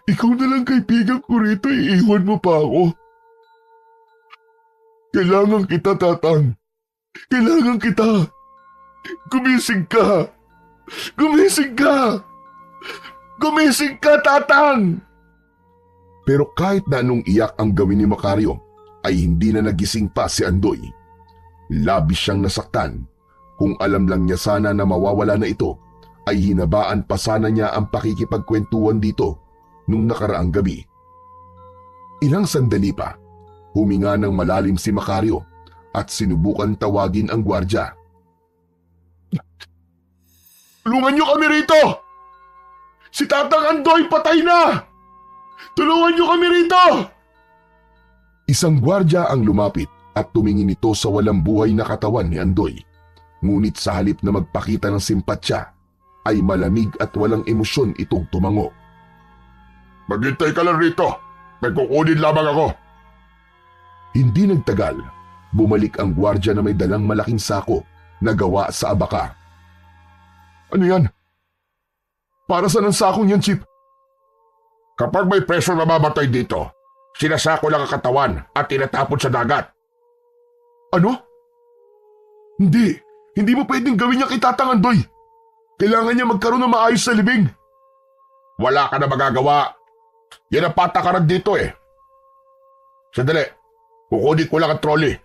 Ikaw na lang kaibigan ko rito, iiwan mo pa ako. Kailangan kita, Tatang. Kailangan kita. Gumising ka. Gumising ka. Gumising ka, Tatang! Pero kahit na anong iyak ang gawin ni Macario, ay hindi na nagising pa si Andoy. Labis siyang nasaktan. Kung alam lang niya sana na mawawala na ito, ay hinabaan pa sana niya ang pakikipagkwentuhan dito nung nakaraang gabi. Ilang sandali pa, huminga ng malalim si Macario at sinubukan tawagin ang gwardya. Tulungan niyo kami rito! Si Tatang Andoy patay na! Tulungan niyo kami rito! Isang gwardya ang lumapit at tumingin ito sa walang buhay na katawan ni Andoy. Ngunit sa halip na magpakita ng simpatsya, ay malamig at walang emosyon itong tumango. Maghintay ka lang rito. May kukunin lamang ako. Hindi nagtagal, bumalik ang gwardya na may dalang malaking sako na gawa sa abaka. Ano yan? Para saan ang sakong yan, Chip? Kapag may preso na mamatay dito, sinasako lang ang katawan at tinatapon sa dagat. Ano? Hindi. Hindi mo pwedeng gawin niya kay Tatang Andoy. Kailangan niya magkaroon ng maayos na libing. Wala ka na magagawa. Yan ang patakaran dito eh. Sandali, kukunin ko lang ang trolley.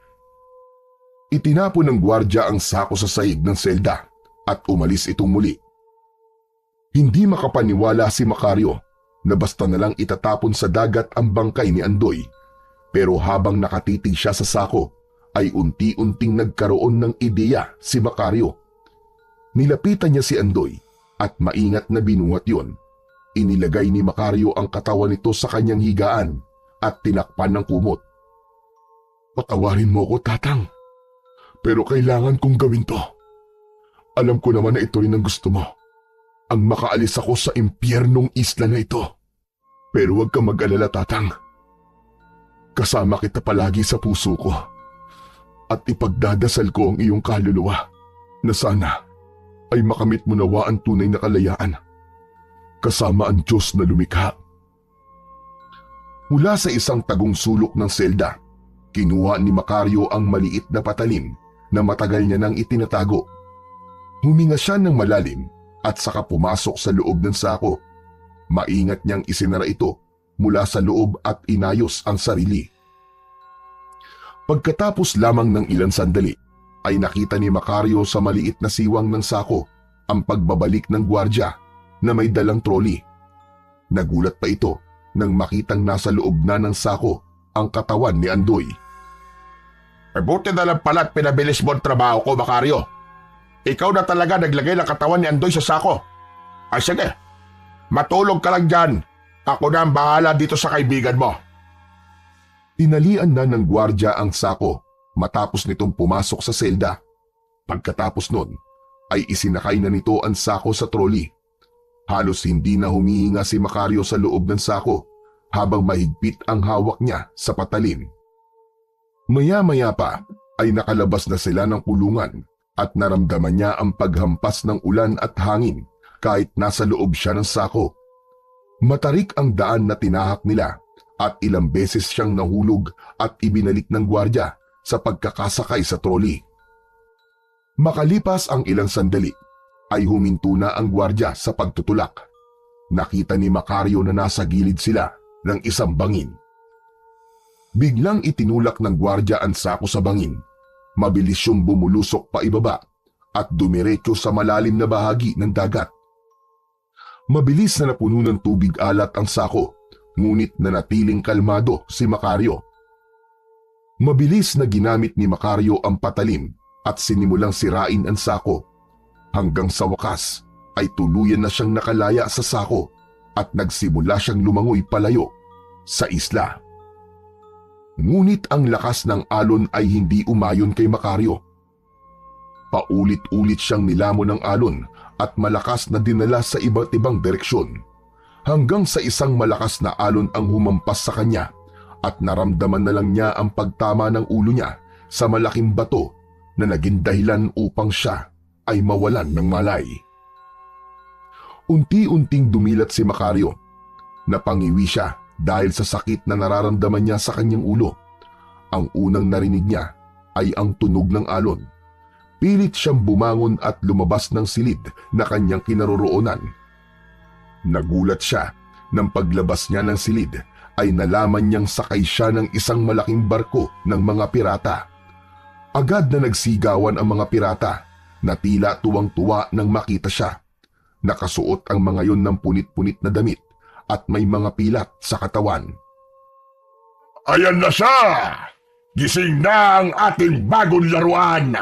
Itinapon ng gwardya ang sako sa sahig ng selda at umalis itong muli. Hindi makapaniwala si Macario na basta na lang itatapon sa dagat ang bangkay ni Andoy. Pero habang nakatitig siya sa sako, ay unti-unting nagkaroon ng ideya si Macario. Nilapitan niya si Andoy at maingat na binuhat yon. Inilagay ni Macario ang katawan nito sa kanyang higaan at tinakpan ng kumot. Patawarin mo ko, Tatang. Pero kailangan kong gawin to. Alam ko naman na ito rin ang gusto mo. Ang makaalis ako sa impyernong isla na ito. Pero huwag kang mag-alala, Tatang. Kasama kita palagi sa puso ko. At ipagdadasal ko ang iyong kaluluwa na sana ay makamit mo nawa ang tunay na kalayaan. Kasama ang Diyos na lumikha. Mula sa isang tagong sulok ng selda, kinuha ni Macario ang maliit na patalim na matagal niya nang itinatago. Huminga siya ng malalim at saka pumasok sa loob ng sako. Maingat niyang isinara ito mula sa loob at inayos ang sarili. Pagkatapos lamang ng ilang sandali, ay nakita ni Macario sa maliit na siwang ng sako ang pagbabalik ng gwardya na may dalang trolley. Nagulat pa ito nang makitang nasa loob na ng sako ang katawan ni Andoy. Buti na lang pala't pinabilis mo ang trabaho ko, Macario. Ikaw na talaga naglagay ng katawan ni Andoy sa sako. Ay sige, matulog ka lang dyan. Ako na ang bahala dito sa kaibigan mo. Tinalian na ng gwardya ang sako matapos nitong pumasok sa selda. Pagkatapos nun, ay isinakay na nito ang sako sa trolley. Halos hindi na humihinga si Macario sa loob ng sako habang mahigpit ang hawak niya sa patalim. Maya-maya pa ay nakalabas na sila ng kulungan at naramdaman niya ang paghampas ng ulan at hangin kahit nasa loob siya ng sako. Matarik ang daan na tinahak nila at ilang beses siyang nahulog at ibinalik ng gwardya sa pagkakasakay sa trolley. Makalipas ang ilang sandali, ay huminto na ang gwardya sa pagtutulak. Nakita ni Macario na nasa gilid sila ng isang bangin. Biglang itinulak ng gwardya ang sako sa bangin. Mabilis siyang bumulusok pa ibaba at dumiretso sa malalim na bahagi ng dagat. Mabilis na napuno ng tubig alat ang sako, ngunit nanatiling kalmado si Macario. Mabilis na ginamit ni Macario ang patalim at sinimulang sirain ang sako. Hanggang sa wakas ay tuluyan na siyang nakalaya sa sako at nagsimula siyang lumangoy palayo sa isla. Ngunit ang lakas ng alon ay hindi umayon kay Macario. Paulit-ulit siyang nilamon ng alon at malakas na dinala sa iba't ibang direksyon, hanggang sa isang malakas na alon ang humampas sa kanya at naramdaman na lang niya ang pagtama ng ulo niya sa malaking bato na naging dahilan upang siya ay mawalan ng malay. Unti-unting dumilat si Macario. Napangiwi siya dahil sa sakit na nararamdaman niya sa kanyang ulo. Ang unang narinig niya ay ang tunog ng alon. Pilit siyang bumangon at lumabas ng silid na kanyang kinaroroonan. Nagulat siya nang paglabas niya ng silid ay nalaman niyang sakay siya ng isang malaking barko ng mga pirata. Agad na nagsigawan ang mga pirata na tila tuwang-tuwa nang makita siya. Nakasuot ang mga yon ng punit-punit na damit at may mga pilat sa katawan. Ayan na siya! Gising na ang ating bagong laruan!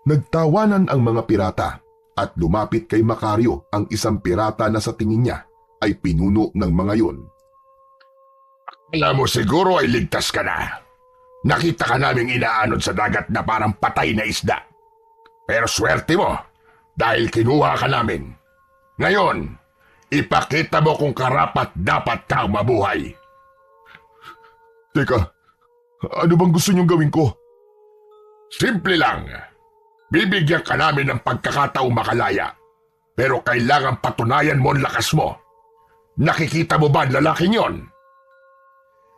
Nagtawanan ang mga pirata at lumapit kay Macario ang isang pirata na sa tingin niya ay pinuno ng mga yon. Alam mo siguro ay ligtas ka na. Nakita ka naming inaanod sa dagat na parang patay na isda. Pero swerte mo dahil kinuha ka namin. Ngayon, ipakita mo kung karapat dapat kang mabuhay. Teka, ano bang gusto niyong gawin ko? Simple lang. Bibigyan ka namin ng pagkakataong makalaya. Pero kailangan patunayan mo ang lakas mo. Nakikita mo ba ang lalaking yon?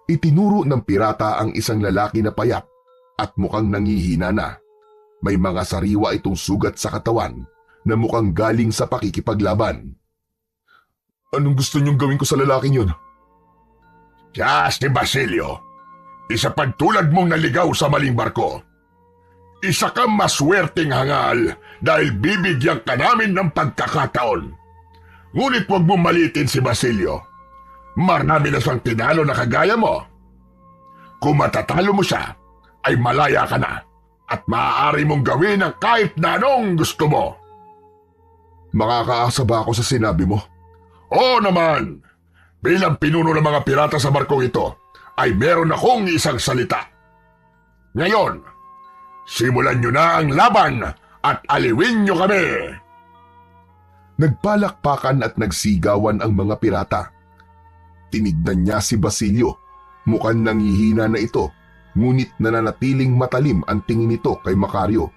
Itinuro ng pirata ang isang lalaki na payat at mukhang nanghihina na. May mga sariwa itong sugat sa katawan na mukhang galing sa pakikipaglaban. Anong gusto niyong gawin ko sa lalaking yun? Siya si Basilio. Isa pagtulad mong naligaw sa maling barko. Isa kang maswerteng hangal dahil bibigyan ka namin ng pagkakataon. Ngunit huwag mong malitin si Basilio. Marami na siyang tinalo na kagaya mo. Kung matatalo mo siya, ay malaya ka na at maaari mong gawin ang kahit na anong gusto mo. Makakaasa ba ako sa sinabi mo? Oo naman! Bilang pinuno ng mga pirata sa barkong ito, ay meron akong isang salita. Ngayon, simulan nyo na ang laban at aliwin nyo kami! Nagpalakpakan at nagsigawan ang mga pirata. Tinignan niya si Basilio. Mukhang nangihina na ito, ngunit nananatiling matalim ang tingin nito kay Macario.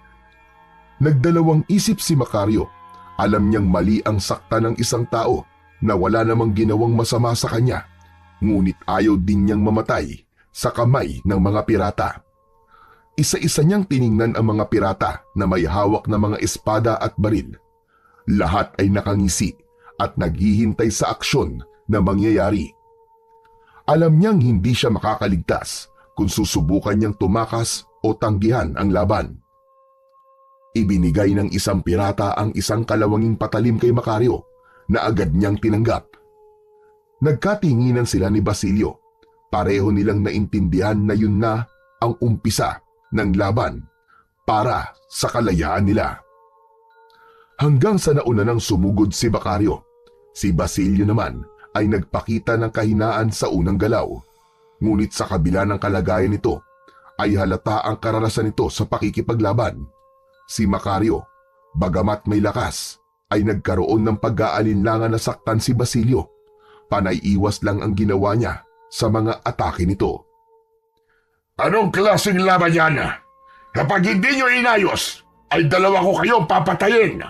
Nagdalawang isip si Macario. Alam niyang mali ang sakta ng isang tao na wala namang ginawang masama sa kanya, ngunit ayaw din niyang mamatay sa kamay ng mga pirata. Isa-isa niyang tiningnan ang mga pirata na may hawak na mga espada at baril. Lahat ay nakangisi at naghihintay sa aksyon na mangyayari. Alam niyang hindi siya makakaligtas kung susubukan niyang tumakas o tanggihan ang laban. Ibinigay ng isang pirata ang isang kalawanging patalim kay Macario na agad niyang tinanggap. Nagkatinginan sila ni Basilio. Pareho nilang naintindihan na yun na ang umpisa ng laban para sa kalayaan nila. Hanggang sa nauna nang sumugod si Macario, si Basilio naman ay nagpakita ng kahinaan sa unang galaw. Ngunit sa kabila ng kalagayan nito, ay halata ang karanasan nito sa pakikipaglaban. Si Macario, bagamat may lakas, ay nagkaroon ng pag-aalinlangan na saktan si Basilio. Panay-iwas lang ang ginawa niya sa mga atake nito. Anong klaseng laban yan? Kapag hindi nyo inayos, ay dalawa ko kayong papatayin.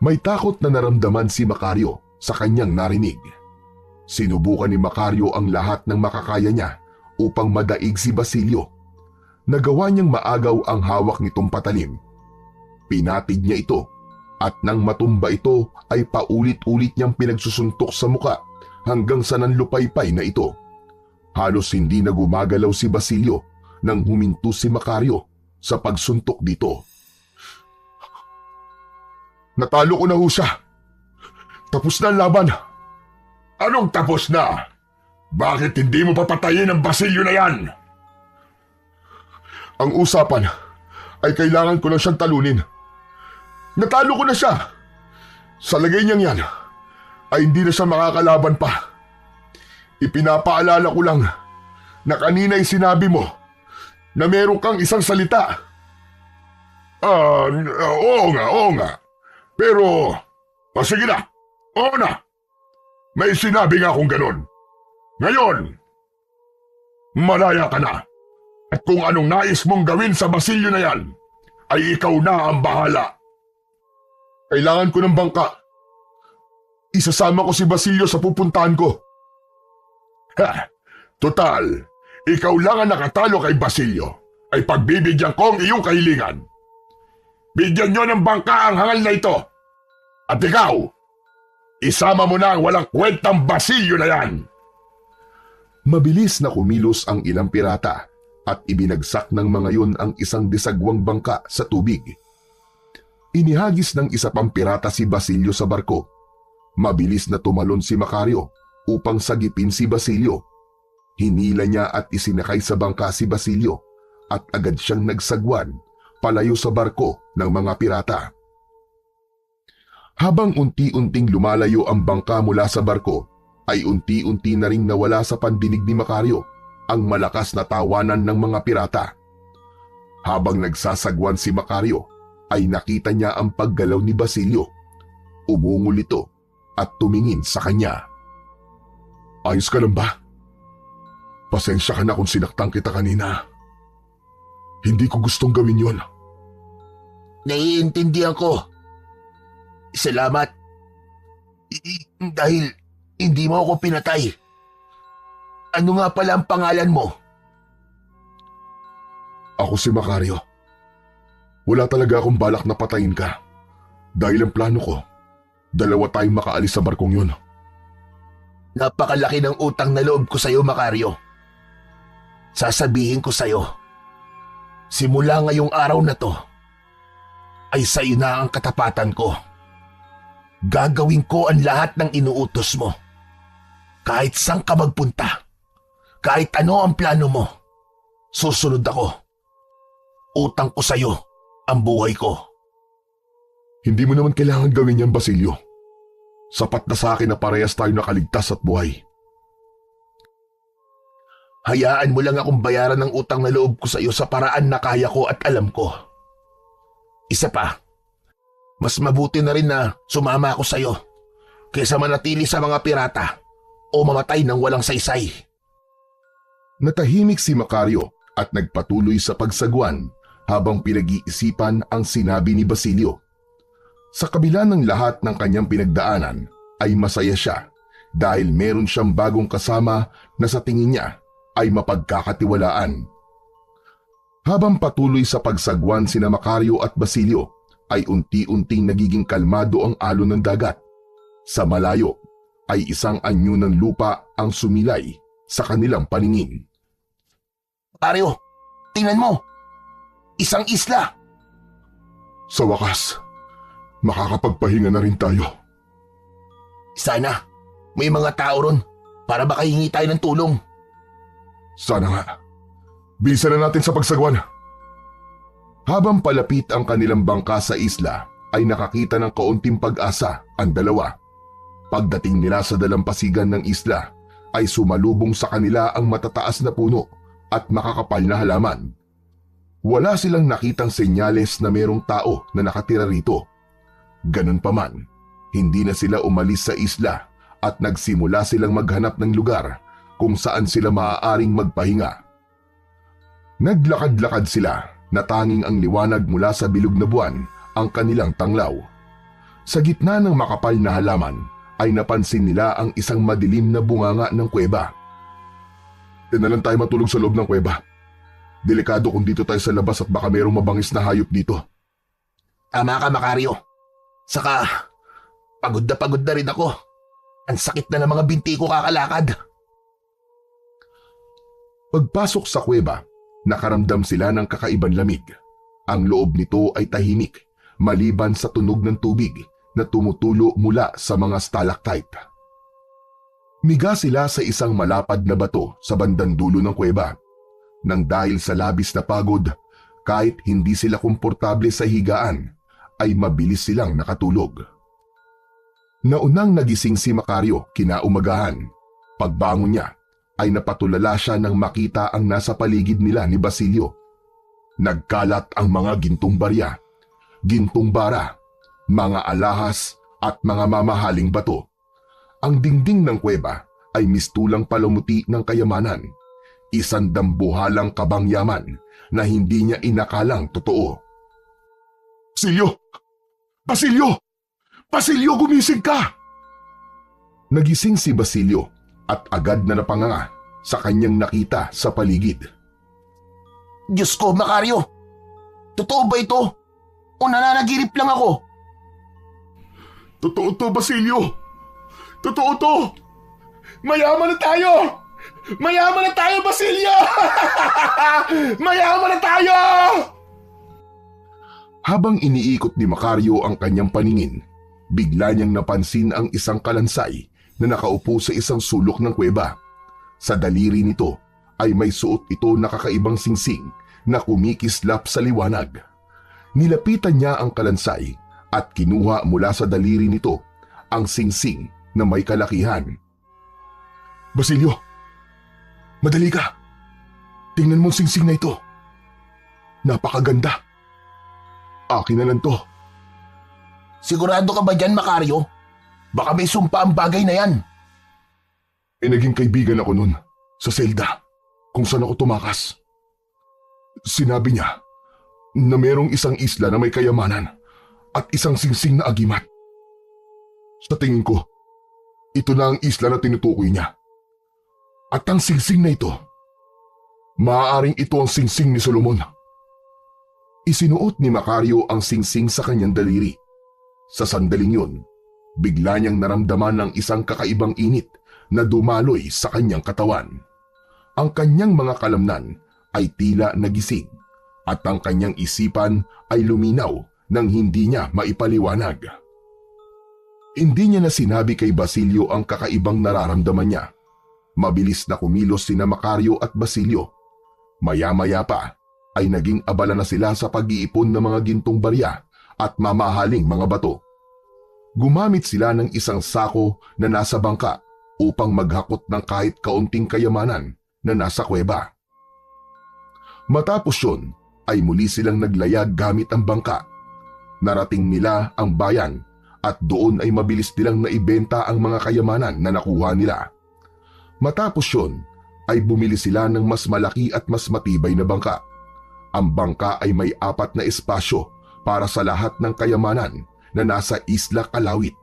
May takot na naramdaman si Macario sa kanyang narinig. Sinubukan ni Macario ang lahat ng makakaya niya upang madaig si Basilio. Nagawa niyang maagaw ang hawak nitong patalim. Pinatid niya ito at nang matumba ito ay paulit-ulit niyang pinagsusuntok sa muka hanggang sa nanlupaypay na ito. Halos hindi na gumagalaw si Basilio nang huminto si Macario sa pagsuntok dito. Natalo ko na ho siya. Tapos na ang laban. Anong tapos na? Bakit hindi mo papatayin ang Basilio na yan? Ang usapan ay kailangan ko lang siyang talunin. Natalo ko na siya. Sa lagay niyang yan ay hindi na siya makakalaban pa. Ipinapaalala ko lang na kanina'y sinabi mo na meron kang isang salita. Oo nga. Pero, sige na. Oo na. May sinabi nga akong ganun. Ngayon, malaya ka na. At kung anong nais mong gawin sa Basilio na yan, ay ikaw na ang bahala. Kailangan ko ng bangka. Isasama ko si Basilio sa pupuntahan ko. Total, ikaw lang ang nakatalo kay Basilio. Ay pagbibigyan ko ang iyong kahilingan. Bigyan nyo ng bangka ang hangal na ito. At ikaw, isama mo na ang walang kwentang Basilio na yan. Mabilis na kumilos ang ilang pirata at ibinagsak ng mga yun ang isang disagwang bangka sa tubig. Inihagis ng isa pang pirata si Basilio sa barko. Mabilis na tumalon si Macario upang sagipin si Basilio. Hinila niya at isinakay sa bangka si Basilio at agad siyang nagsagwan palayo sa barko ng mga pirata. Habang unti-unting lumalayo ang bangka mula sa barko, ay unti-unti na ring nawala sa pandinig ni Macario ang malakas na tawanan ng mga pirata. Habang nagsasagwan si Macario, ay nakita niya ang paggalaw ni Basilio. Umungol ito at tumingin sa kanya. Ayos ka lang ba? Pasensya ka na kung sinaktan kita kanina. Hindi ko gustong gawin yon. Naiintindihan ko. Salamat. Dahil hindi mo ako pinatay. Ano nga pala ang pangalan mo? Ako si Macario. Wala talaga akong balak na patayin ka. Dahil ang plano ko, dalawa tayong makaalis sa barkong yun. Napakalaki ng utang na loob ko sa'yo, Macario. Sasabihin ko sa'yo, simula ngayong araw na to, ay sa'yo na ang katapatan ko. Gagawin ko ang lahat ng inuutos mo. Kahit saan ka magpunta, kahit ano ang plano mo, susunod ako. Utang ko sa'yo ang buhay ko. Hindi mo naman kailangan gawin yan, Basilio. Sapat na sa akin na parehas tayo nakaligtas at buhay. Hayaan mo lang akong bayaran ng utang na loob ko sa iyo sa paraan na kaya ko at alam ko. Isa pa, mas mabuti na rin na sumama ako sa iyo kaysa manatili sa mga pirata o mamatay ng walang saysay. Natahimik si Macario at nagpatuloy sa pagsagwan habang pinag-iisipan ang sinabi ni Basilio. Sa kabila ng lahat ng kanyang pinagdaanan ay masaya siya dahil meron siyang bagong kasama na sa tingin niya ay mapagkakatiwalaan. Habang patuloy sa pagsagwan sina Macario at Basilio ay unti-unting nagiging kalmado ang alon ng dagat. Sa malayo ay isang anyo ng lupa ang sumilay sa kanilang paningin. Macario, tingnan mo! Isang isla! Sa wakas, makakapagpahinga na rin tayo. Sana may mga tao ron para makahingi tayo ng tulong. Sana nga. Bilisan na natin sa pagsagwan. Habang palapit ang kanilang bangka sa isla, ay nakakita ng kaunting pag-asa ang dalawa. Pagdating nila sa dalampasigan ng isla, ay sumalubong sa kanila ang matataas na puno at makakapal na halaman. Wala silang nakitang senyales na merong tao na nakatira rito. Ganun pa man, hindi na sila umalis sa isla at nagsimula silang maghanap ng lugar kung saan sila maaaring magpahinga. Naglakad-lakad sila na tanging ang liwanag mula sa bilog na buwan ang kanilang tanglaw. Sa gitna ng makapal na halaman ay napansin nila ang isang madilim na bunganga ng kuweba. Diyan na lang tayo matulog sa loob ng kuweba. Delikado kung dito tayo sa labas at baka mayroong mabangis na hayop dito. Tama ka, Macario. Saka, pagod na rin ako. Ang sakit na ng mga binti ko kakalakad. Pagpasok sa kuweba, nakaramdam sila ng kakaibang lamig. Ang loob nito ay tahimik, maliban sa tunog ng tubig na tumutulo mula sa mga stalactite. Miga sila sa isang malapad na bato sa bandang dulo ng kuweba. Nang dahil sa labis na pagod, kahit hindi sila komportable sa higaan, ay mabilis silang nakatulog. Naunang nagising si Macario kinaumagahan. Pagbangon niya, ay napatulala siya nang makita ang nasa paligid nila ni Basilio. Nagkalat ang mga gintong barya, gintong bara, mga alahas at mga mamahaling bato. Ang dingding ng kuweba ay mistulang palamuti ng kayamanan, isang dambuhalang kabangyaman na hindi niya inakalang totoo. Basilio! Basilio! Basilio, gumising ka! Nagising si Basilio at agad na napanganga sa kanyang nakita sa paligid. Diyos ko, Macario! Totoo ba ito? O nananaginip lang ako? Totoo to, Basilio! Totoo to! Mayaman na tayo! Mayaman na tayo, Basilio! Mayaman na tayo! Habang iniikot ni Macario ang kanyang paningin, bigla niyang napansin ang isang kalansay na nakaupo sa isang sulok ng kuweba. Sa daliri nito ay may suot ito na kakaibang singsing na kumikislap sa liwanag. Nilapitan niya ang kalansay at kinuha mula sa daliri nito ang singsing na may kalakihan. Basilio! Madali ka! Tingnan mo ang singsing na ito. Napakaganda. Akin na lang to. Sigurado ka ba dyan, Macario? Baka may sumpa ang bagay na yan. May naging kaibigan ako nun sa selda kung saan ako tumakas. Sinabi niya na merong isang isla na may kayamanan at isang singsing na agimat. Sa tingin ko, ito na ang isla na tinutukoy niya. At ang singsing na ito, maaaring ito ang singsing ni Solomon. Isinuot ni Macario ang singsing sa kanyang daliri. Sa sandaling yun, bigla niyang naramdaman ng isang kakaibang init na dumaloy sa kanyang katawan. Ang kanyang mga kalamnan ay tila nagising at ang kanyang isipan ay luminaw nang hindi niya maipaliwanag. Hindi niya na sinabi kay Basilio ang kakaibang nararamdaman niya. Mabilis na kumilos sina Macario at Basilio. Maya-maya pa ay naging abala na sila sa pag-iipon ng mga gintong barya at mamahaling mga bato. Gumamit sila ng isang sako na nasa bangka upang maghakot ng kahit kaunting kayamanan na nasa kuweba. Matapos yun ay muli silang naglayag gamit ang bangka. Narating nila ang bayan at doon ay mabilis nilang naibenta ang mga kayamanan na nakuha nila. Matapos yun ay bumili sila ng mas malaki at mas matibay na bangka. Ang bangka ay may 4 na espasyo para sa lahat ng kayamanan na nasa Isla Kalawit.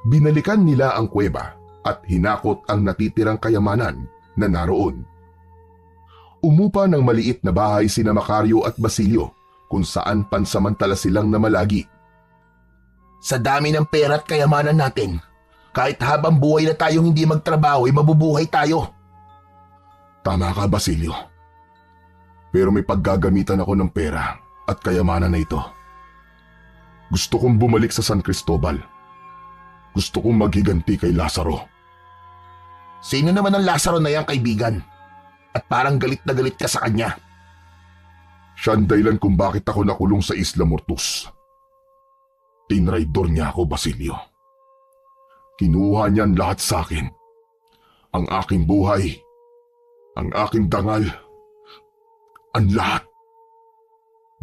Binalikan nila ang kuweba at hinakot ang natitirang kayamanan na naroon. Umupa ng maliit na bahay sina Macario at Basilio kung saan pansamantala silang namalagi. Sa dami ng pera at kayamanan natin, kahit habang buhay na tayong hindi magtrabaho ay mabubuhay tayo. Tama ka, Basilio. Pero may paggagamitan ako ng pera at kayamanan na ito. Gusto kong bumalik sa San Cristobal. Gusto kong maghiganti kay Lazaro. Sino naman ang Lazaro na yan, kaibigan? At parang galit na galit ka sa kanya. Siya ang dahilan kung bakit ako nakulong sa Isla Mortus. Tinraidor niya ako, Basilio. Kinuha niya ang lahat sa akin. Ang aking buhay, ang aking dangal, ang lahat.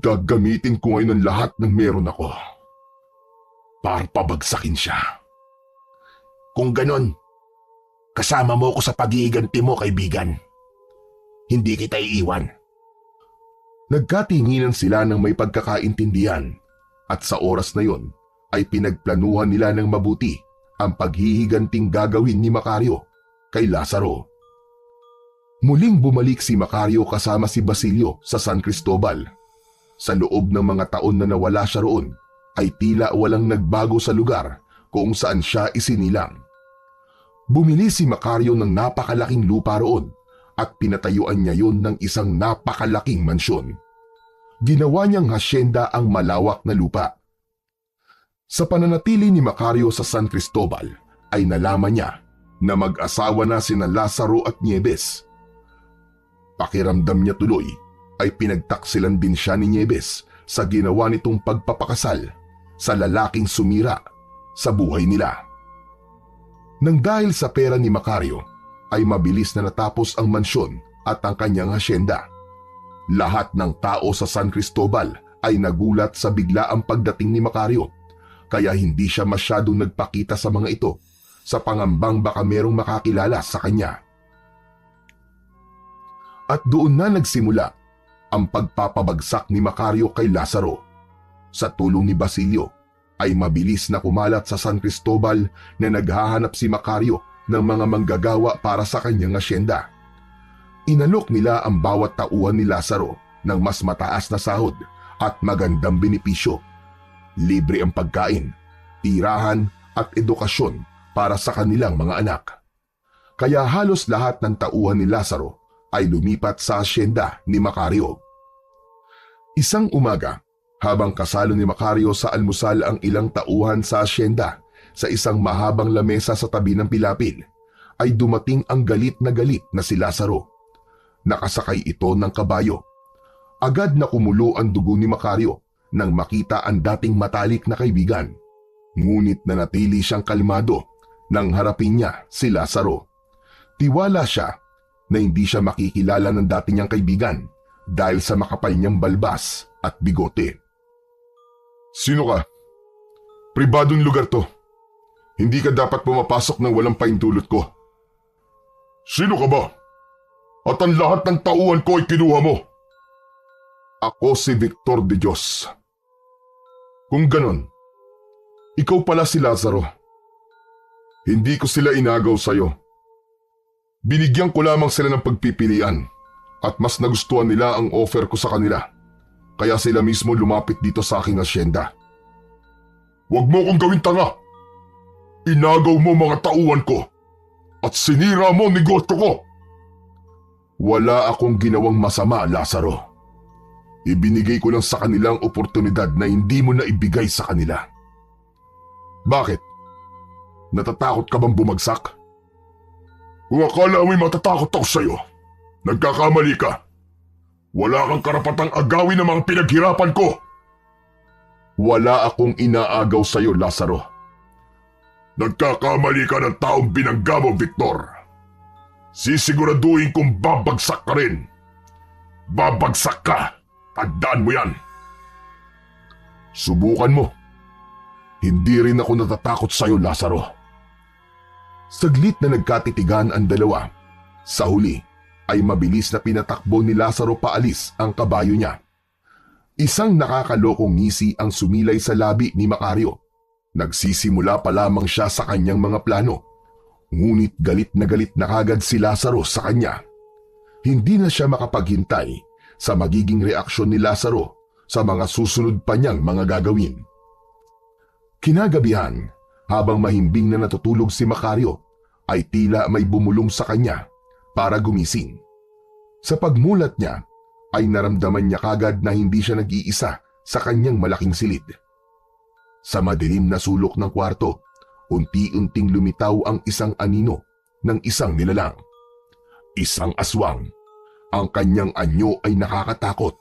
Gagamitin ko ngayon ang lahat ng meron ako para pabagsakin siya. Kung ganon, kasama mo ko sa pag-iiganti mo, kaibigan. Hindi kita iiwan. Nagkatinginan sila ng may pagkakaintindihan at sa oras na yon ay pinagplanuhan nila ng mabuti ang paghihiganting gagawin ni Macario kay Lazaro. Muling bumalik si Macario kasama si Basilio sa San Cristobal. Sa loob ng mga taon na nawala siya roon ay tila walang nagbago sa lugar kung saan siya isinilang. Bumili si Macario ng napakalaking lupa roon at pinatayuan niya yun ng isang napakalaking mansyon. Ginawa niyang hasyenda ang malawak na lupa. Sa pananatili ni Macario sa San Cristobal ay nalaman niya na mag-asawa na sina Lazaro at Nieves. Pakiramdam niya tuloy ay pinagtaksilan din siya ni Nieves sa ginawa nitong pagpapakasal sa lalaking sumira sa buhay nila. Nang dahil sa pera ni Macario ay mabilis na natapos ang mansyon at ang kanyang hasyenda. Lahat ng tao sa San Cristobal ay nagulat sa biglaang pagdating ni Macario, kaya hindi siya masyadong nagpakita sa mga ito sa pangambang baka merong makakilala sa kanya. At doon na nagsimula ang pagpapabagsak ni Macario kay Lazaro. Sa tulong ni Basilio ay mabilis na kumalat sa San Cristobal na naghahanap si Macario ng mga manggagawa para sa kanyang asyenda. Inalok nila ang bawat tauhan ni Lazaro ng mas mataas na sahod at magandang benepisyo. Libre ang pagkain, tirahan at edukasyon para sa kanilang mga anak. Kaya halos lahat ng tauhan ni Lazaro ay lumipat sa asyenda ni Macario. Isang umaga, habang kasalo ni Macario sa almusal ang ilang tauhan sa asyenda sa isang mahabang lamesa sa tabi ng pilapil, ay dumating ang galit na si Lazaro. Nakasakay ito ng kabayo. Agad na kumulo ang dugo ni Macario nang makita ang dating matalik na kaibigan. Ngunit nanatili siyang kalmado nang harapin niya si Lazaro. Tiwala siya na hindi siya makikilala ng dati niyang kaibigan dahil sa makapal niyang balbas at bigote. Sino ka? Pribadong lugar to. Hindi ka dapat pumapasok ng walang paintulot ko. Sino ka ba? At ang lahat ng tauhan ko ay kinuha mo. Ako si Victor de Dios. Kung ganon, ikaw pala si Lazaro. Hindi ko sila inagaw sa'yo. Binigyan ko lamang sila ng pagpipilian at mas nagustuhan nila ang offer ko sa kanila. Kaya sila mismo lumapit dito sa aking asyenda. Huwag mo kong gawin tanga. Inagaw mo mga tauhan ko at sinira mo negosyo ko. Wala akong ginawang masama, Lazaro. Ibinigay ko lang sa kanilang oportunidad na hindi mo na ibigay sa kanila. Bakit? Natatakot ka bang bumagsak? Kung akala mo'y matatakot ako sa'yo, nagkakamali ka. Wala kang karapatang agawin ang mga pinaghirapan ko. Wala akong inaagaw sa'yo, Lazaro. Nagkakamali ka ng taong binangga mo, Victor. Sisiguraduhin kong babagsak ka rin. Babagsak ka. Tandaan mo yan. Subukan mo. Hindi rin ako natatakot sa'yo, Lazaro. Saglit na nagkatitigan ang dalawa. Sa huli ay mabilis na pinatakbo ni Lazaro paalis ang kabayo niya. Isang nakakalokong ngisi ang sumilay sa labi ni Macario. Nagsisimula pa lamang siya sa kanyang mga plano. Ngunit galit na kagad si Lazaro sa kanya. Hindi na siya makapaghintay sa magiging reaksyon ni Lazaro sa mga susunod pa niyang mga gagawin. Kinagabihan, habang mahimbing na natutulog si Macario, ay tila may bumulong sa kanya para gumising. Sa pagmulat niya, ay naramdaman niya kagad na hindi siya nag-iisa sa kanyang malaking silid. Sa madilim na sulok ng kwarto, unti-unting lumitaw ang isang anino ng isang nilalang. Isang aswang. Ang kanyang anyo ay nakakatakot.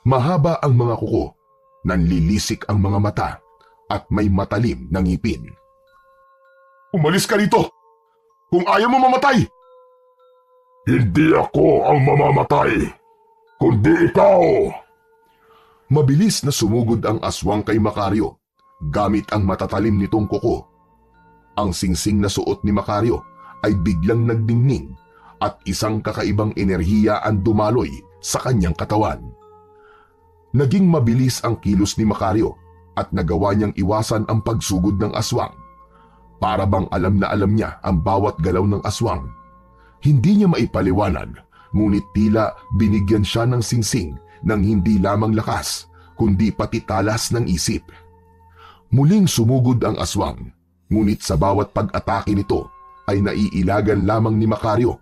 Mahaba ang mga kuko, nanlilisik ang mga mata, at may matalim na ngipin. Umalis ka rito! Kung ayaw mo mamatay! Hindi ako ang mamamatay, kundi ikaw! Mabilis na sumugod ang aswang kay Macario, gamit ang matatalim nitong kuko. Ang singsing na suot ni Macario ay biglang nagdingning at isang kakaibang enerhiya ang dumaloy sa kanyang katawan. Naging mabilis ang kilos ni Macario at nagawa niyang iwasan ang pagsugod ng aswang. Para bang alam na alam niya ang bawat galaw ng aswang. Hindi niya maipaliwanag, ngunit tila binigyan siya ng singsing ng hindi lamang lakas, kundi pati talas ng isip. Muling sumugod ang aswang, ngunit sa bawat pag-atake nito ay naiilagan lamang ni Macario,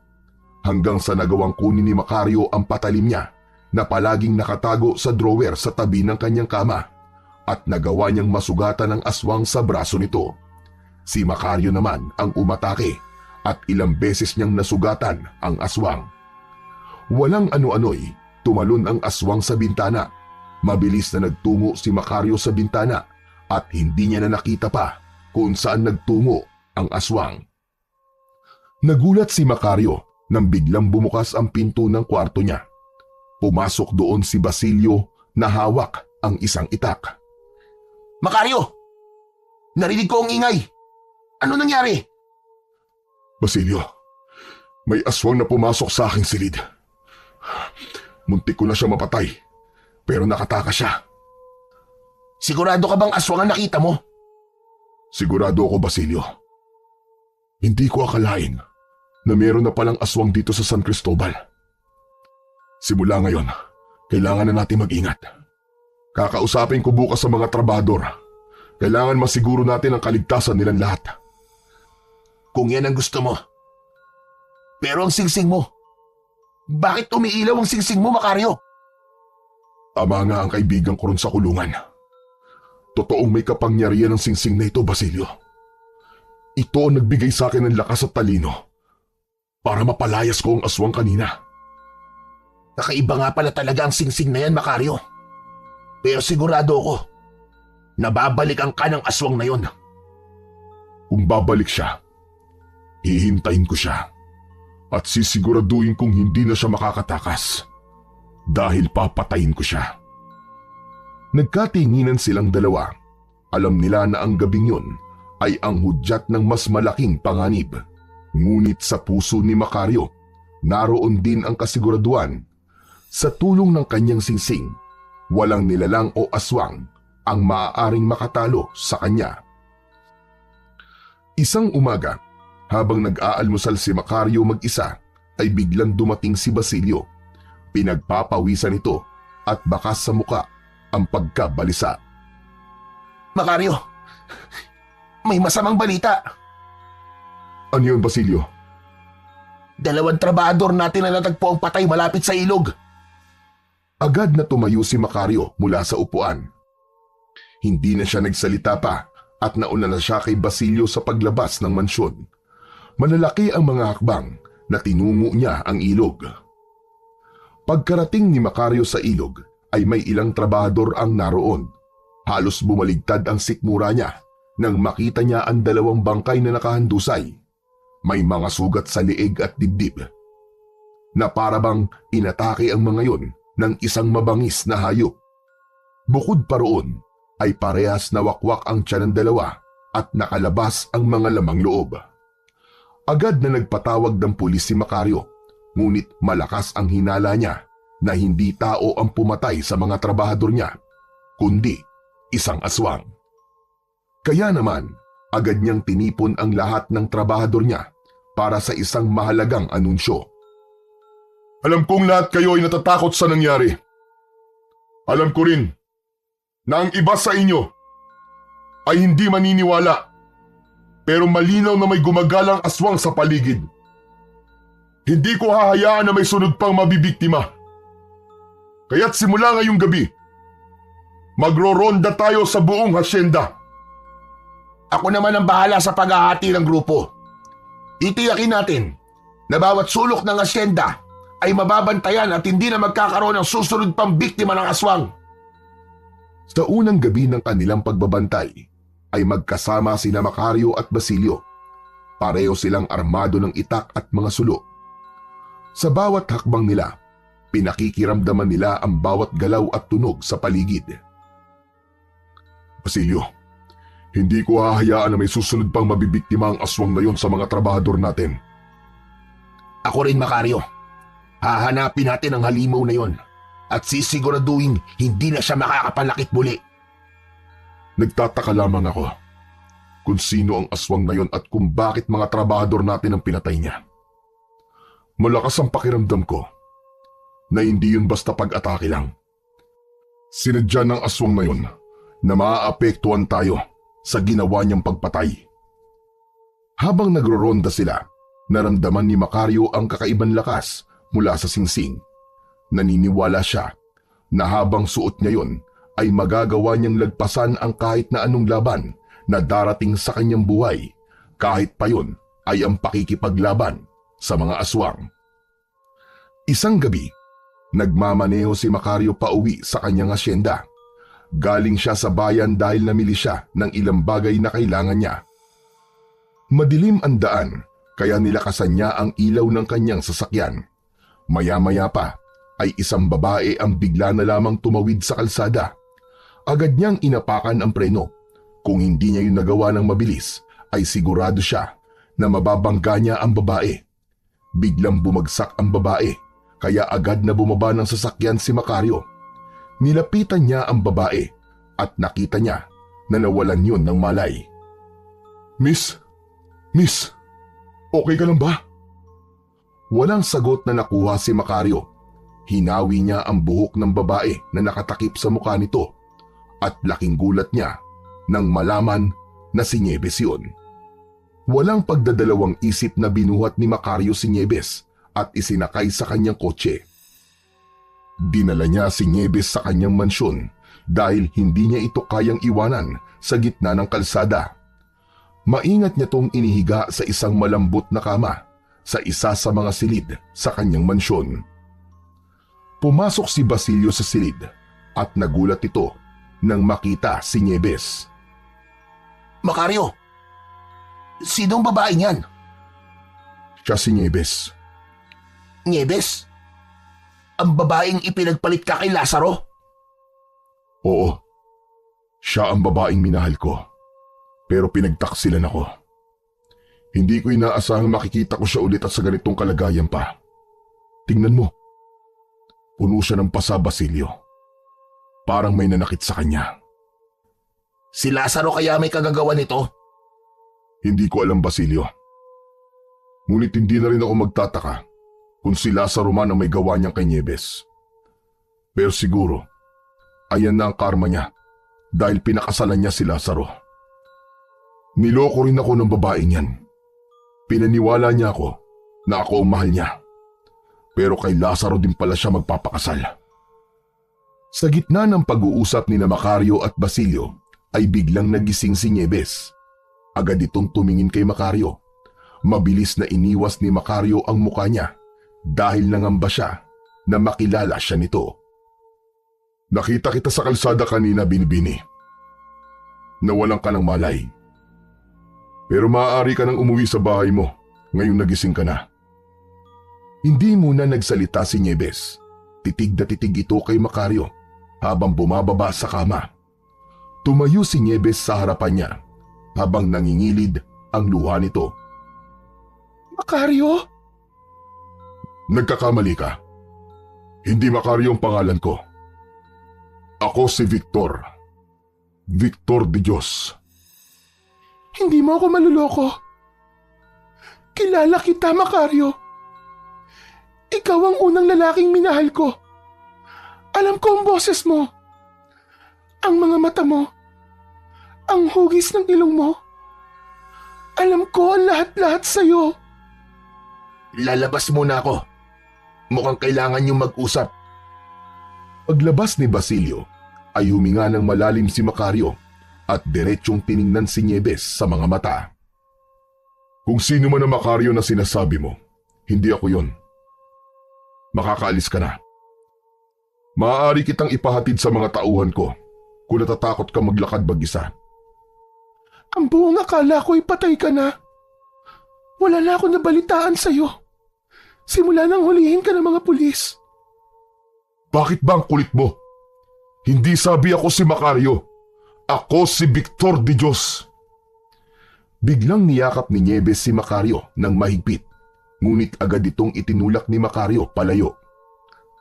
hanggang sa nagawang kunin ni Macario ang patalim niya na palaging nakatago sa drawer sa tabi ng kanyang kama, at nagawa niyang masugatan ang aswang sa braso nito. Si Macario naman ang umatake at ilang beses niyang nasugatan ang aswang. Walang ano-ano'y tumalon ang aswang sa bintana. Mabilis na nagtungo si Macario sa bintana at hindi niya na nakita pa kung saan nagtungo ang aswang. Nagulat si Macario nang biglang bumukas ang pinto ng kwarto niya. Pumasok doon si Basilio na hawak ang isang itak. Macario! Narinig ko ang ingay! Ano nangyari? Basilio, may aswang na pumasok sa aking silid. Muntik ko na siya mapatay, pero nakatakas siya. Sigurado ka bang aswang ang nakita mo? Sigurado ako, Basilio. Hindi ko akalain na meron na palang aswang dito sa San Cristobal. Simula ngayon, kailangan na natin mag-ingat. Kakausapin ko bukas sa mga trabador. Kailangan masiguro natin ang kaligtasan nilang lahat. Kung yan ang gusto mo. Pero ang singsing mo, bakit umiilaw ang singsing mo, Macario? Tama nga ang kaibigan ko ron sa kulungan. Totoong may kapangyarihan ng singsing na ito, Basilio. Ito ang nagbigay sa akin ng lakas at talino para mapalayas ko ang aswang kanina. Nakaiba nga pala talaga ang singsing na yan, Macario. Pero sigurado ako, nababalik ang kanang aswang na yon. Kung babalik siya, hihintayin ko siya at sisiguraduhin kong hindi na siya makakatakas dahil papatayin ko siya. Nagkatinginan silang dalawa. Alam nila na ang gabing yun ay ang hudyat ng mas malaking panganib. Ngunit sa puso ni Macario, naroon din ang kasiguraduhan. Sa tulong ng kanyang singsing, walang nilalang o aswang ang maaaring makatalo sa kanya. Isang umaga, habang nag-aalmusal si Macario mag-isa, ay biglang dumating si Basilio. Pinagpapawisan ito at bakas sa muka ang pagkabalisa. Macario, may masamang balita. Ano yun, Basilio? 2 trabahador natin na natagpo ang patay malapit sa ilog. Agad na tumayo si Macario mula sa upuan. Hindi na siya nagsalita pa at nauna na siya kay Basilio sa paglabas ng mansyon. Malalaki ang mga hakbang na tinungo niya ang ilog. Pagkarating ni Macario sa ilog ay may ilang trabahador ang naroon. Halos bumaligtad ang sikmura niya nang makita niya ang 2 bangkay na nakahandusay. May mga sugat sa leeg at dibdib. Na parabang inatake ang mga yon ng isang mabangis na hayop. Bukod pa roon ay parehas na wakwak ang tiyan ng 2 at nakalabas ang mga lamang loob. Agad na nagpatawag ng pulis si Macario, ngunit malakas ang hinala niya na hindi tao ang pumatay sa mga trabahador niya, kundi isang aswang. Kaya naman, agad niyang tinipon ang lahat ng trabahador niya para sa isang mahalagang anunsyo. Alam kong lahat kayo ay natatakot sa nangyari. Alam ko rin na ang iba sa inyo ay hindi maniniwala, pero malinaw na may gumagalang aswang sa paligid. Hindi ko hahayaan na may sunod pang mabibiktima. Kaya't simula ngayong gabi, magro-ronda tayo sa buong hasyenda. Ako naman ang bahala sa paghahati ng grupo. Itiyakin natin na bawat sulok ng asyenda ay mababantayan at hindi na magkakaroon ng susunod pang biktima ng aswang. Sa unang gabi ng kanilang pagbabantay ay magkasama sina Macario at Basilio. Pareho silang armado ng itak at mga sulo. Sa bawat hakbang nila, pinakikiramdaman nila ang bawat galaw at tunog sa paligid. Basilio, hindi ko hahayaan na may susunod pang mabibiktima ang aswang na yon sa mga trabahador natin. Ako rin, Macario. Hahanapin natin ang halimaw na yon at sisiguraduhin hindi na siya makakapanlakit muli. Nagtataka lamang ako kung sino ang aswang na yon at kung bakit mga trabahador natin ang pinatay niya. Malakas ang pakiramdam ko na hindi yun basta pag-atake lang. Sinadya ng aswang na yon na maaapektuhan tayo sa ginawa niyang pagpatay. Habang nagro-ronda sila, naramdaman ni Macario ang kakaibang lakas mula sa singsing. Naniniwala siya na habang suot niya yon ay magagawa niyang lagpasan ang kahit na anong laban na darating sa kanyang buhay, kahit pa yon ay ang pakikipaglaban sa mga aswang. Isang gabi, nagmamaneho si Macario pauwi sa kanyang asyenda. Galing siya sa bayan dahil namili siya ng ilang bagay na kailangan niya. Madilim ang daan, kaya nilakasan niya ang ilaw ng kanyang sasakyan. Maya-maya pa ay isang babae ang bigla na lamang tumawid sa kalsada. Agad niyang inapakan ang preno. Kung hindi niya yung nagawa ng mabilis, ay sigurado siya na mababangga niya ang babae. Biglang bumagsak ang babae, kaya agad na bumaba ng sasakyan si Macario. Nilapitan niya ang babae at nakita niya na nawalan yun ng malay. Miss, okay ka lang ba? Walang sagot na nakuha si Macario. Hinawi niya ang buhok ng babae na nakatakip sa mukha nito at laking gulat niya nang malaman na si Nieves yun. Walang pagdadalawang isip na binuhat ni Macario si Nieves at isinakay sa kanyang kotse. Dinala niya si Nieves sa kanyang mansyon dahil hindi niya ito kayang iwanan sa gitna ng kalsada. Maingat niya tong inihiga sa isang malambot na kama sa isa sa mga silid sa kanyang mansyon. Pumasok si Basilio sa silid at nagulat ito nang makita si Nieves. Macario, sinong babae niyan? Siya si Nieves. Nieves? Ang babaeng ipinagpalit ka kay Lazaro? Oo, siya ang babaeng minahal ko. Pero pinagtaksilan ako. Hindi ko inaasahang makikita ko siya ulit at sa ganitong kalagayan pa. Tingnan mo. Puno siya ng pasa, Basilio. Parang may nanakit sa kanya. Si Lazaro kaya may kagagawa nito? Hindi ko alam, Basilio. Ngunit hindi na rin ako magtataka kung si Lazaro man ang may gawa niyang kay Nieves. Pero siguro, ayan na ang karma niya dahil pinakasalan niya si Lazaro. Niloko rin ako ng babaeng yan. Pinaniwala niya ako na ako ang mahal niya. Pero kay Lazaro din pala siya magpapakasal. Sa gitna ng pag-uusap ni Macario at Basilio ay biglang nagising si Nieves. Agad itong tumingin kay Macario. Mabilis na iniwas ni Macario ang mukha niya dahil nangamba siya na makilala siya nito. Nakita kita sa kalsada kanina, Binibini. Nawalan ka ng malay. Pero maaari ka nang umuwi sa bahay mo ngayong nagising ka na. Hindi muna nagsalita si Nieves. Titig na titig ito kay Macario habang bumababa sa kama. Tumayo si Nieves sa harapan niya habang nangingilid ang luha nito. Macario? Nagkakamali ka. Hindi Macario ang pangalan ko. Ako si Victor. Victor de Dios. Hindi mo ako maluloko. Kilala kita, Macario. Ikaw ang unang lalaking minahal ko. Alam ko ang boses mo. Ang mga mata mo. Ang hugis ng ilong mo. Alam ko ang lahat-lahat sa'yo. Lalabas muna ako. Mukhang kailangan niyong mag-usap. Paglabas ni Basilio ay huminga ng malalim si Macario at diretsyong tiningnan si Nieves sa mga mata. Kung sino man ang Macario na sinasabi mo, hindi ako yon. Makakaalis ka na. Maaari kitang ipahatid sa mga tauhan ko kung natatakot ka maglakad mag-isa. Ang buong akala ko'y patay ka na. Wala na ako nabalitaan sa'yo. Simula nang hulihin ka ng mga pulis. Bakit ba ang kulit mo? Hindi sabi ako si Macario. Ako si Victor de Dios. Biglang niyakap ni Nieves si Macario ng mahigpit, ngunit agad itong itinulak ni Macario palayo.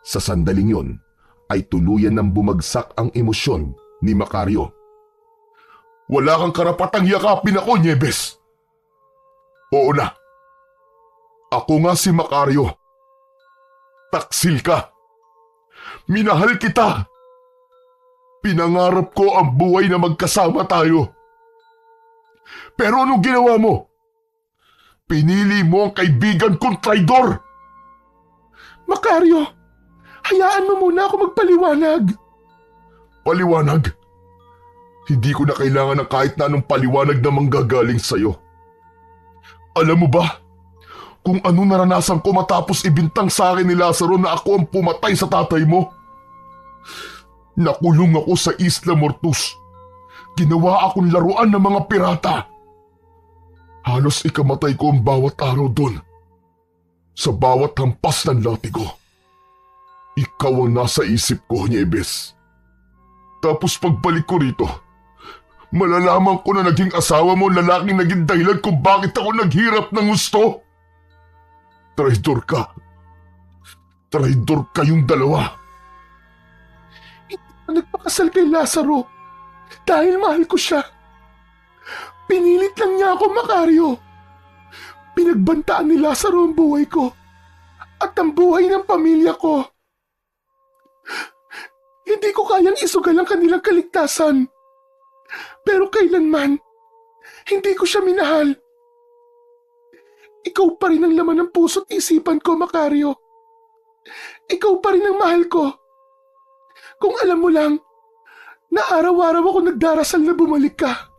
Sa sandaling yon ay tuluyan ng bumagsak ang emosyon ni Macario. Wala kang karapatang yakapin ako, Nieves. Oo na. Ako nga si Macario. Taksil ka. Minahal kita. Pinangarap ko ang buhay na magkasama tayo. Pero anong ginawa mo? Pinili mo ang kaibigan kong traidor. Macario, hayaan mo muna ako magpaliwanag. Paliwanag? Hindi ko na kailangan ng kahit na anong paliwanag na manggagaling sa'yo. Alam mo ba kung ano naranasan ko matapos ibintang sa akin ni Lazaro na ako ang pumatay sa tatay mo? Nakulong ako sa Isla Mortus. Ginawa akong laruan ng mga pirata. Halos ikamatay ko ang bawat araw doon. Sa bawat hampas ng latigo. Ikaw ang nasa isip ko, Nieves. Tapos pagbalik ko rito, malalaman ko na naging asawa mo ang lalaking naging dahilan kung bakit ako naghirap ng gusto. Traidor ka. Traidor kayong dalawa. Nagpakasal kay Lazaro dahil mahal ko siya. Pinilit lang niya ako, Macario. Pinagbantaan ni Lazaro ang buhay ko at ang buhay ng pamilya ko. Hindi ko kayang isugal ang kanilang kaligtasan. Pero kailanman, hindi ko siya minahal. Ikaw pa rin ang laman ng puso't isipan ko, Macario. Ikaw pa rin ang mahal ko. Kung alam mo lang, na araw-araw ako nagdarasal na bumalik ka.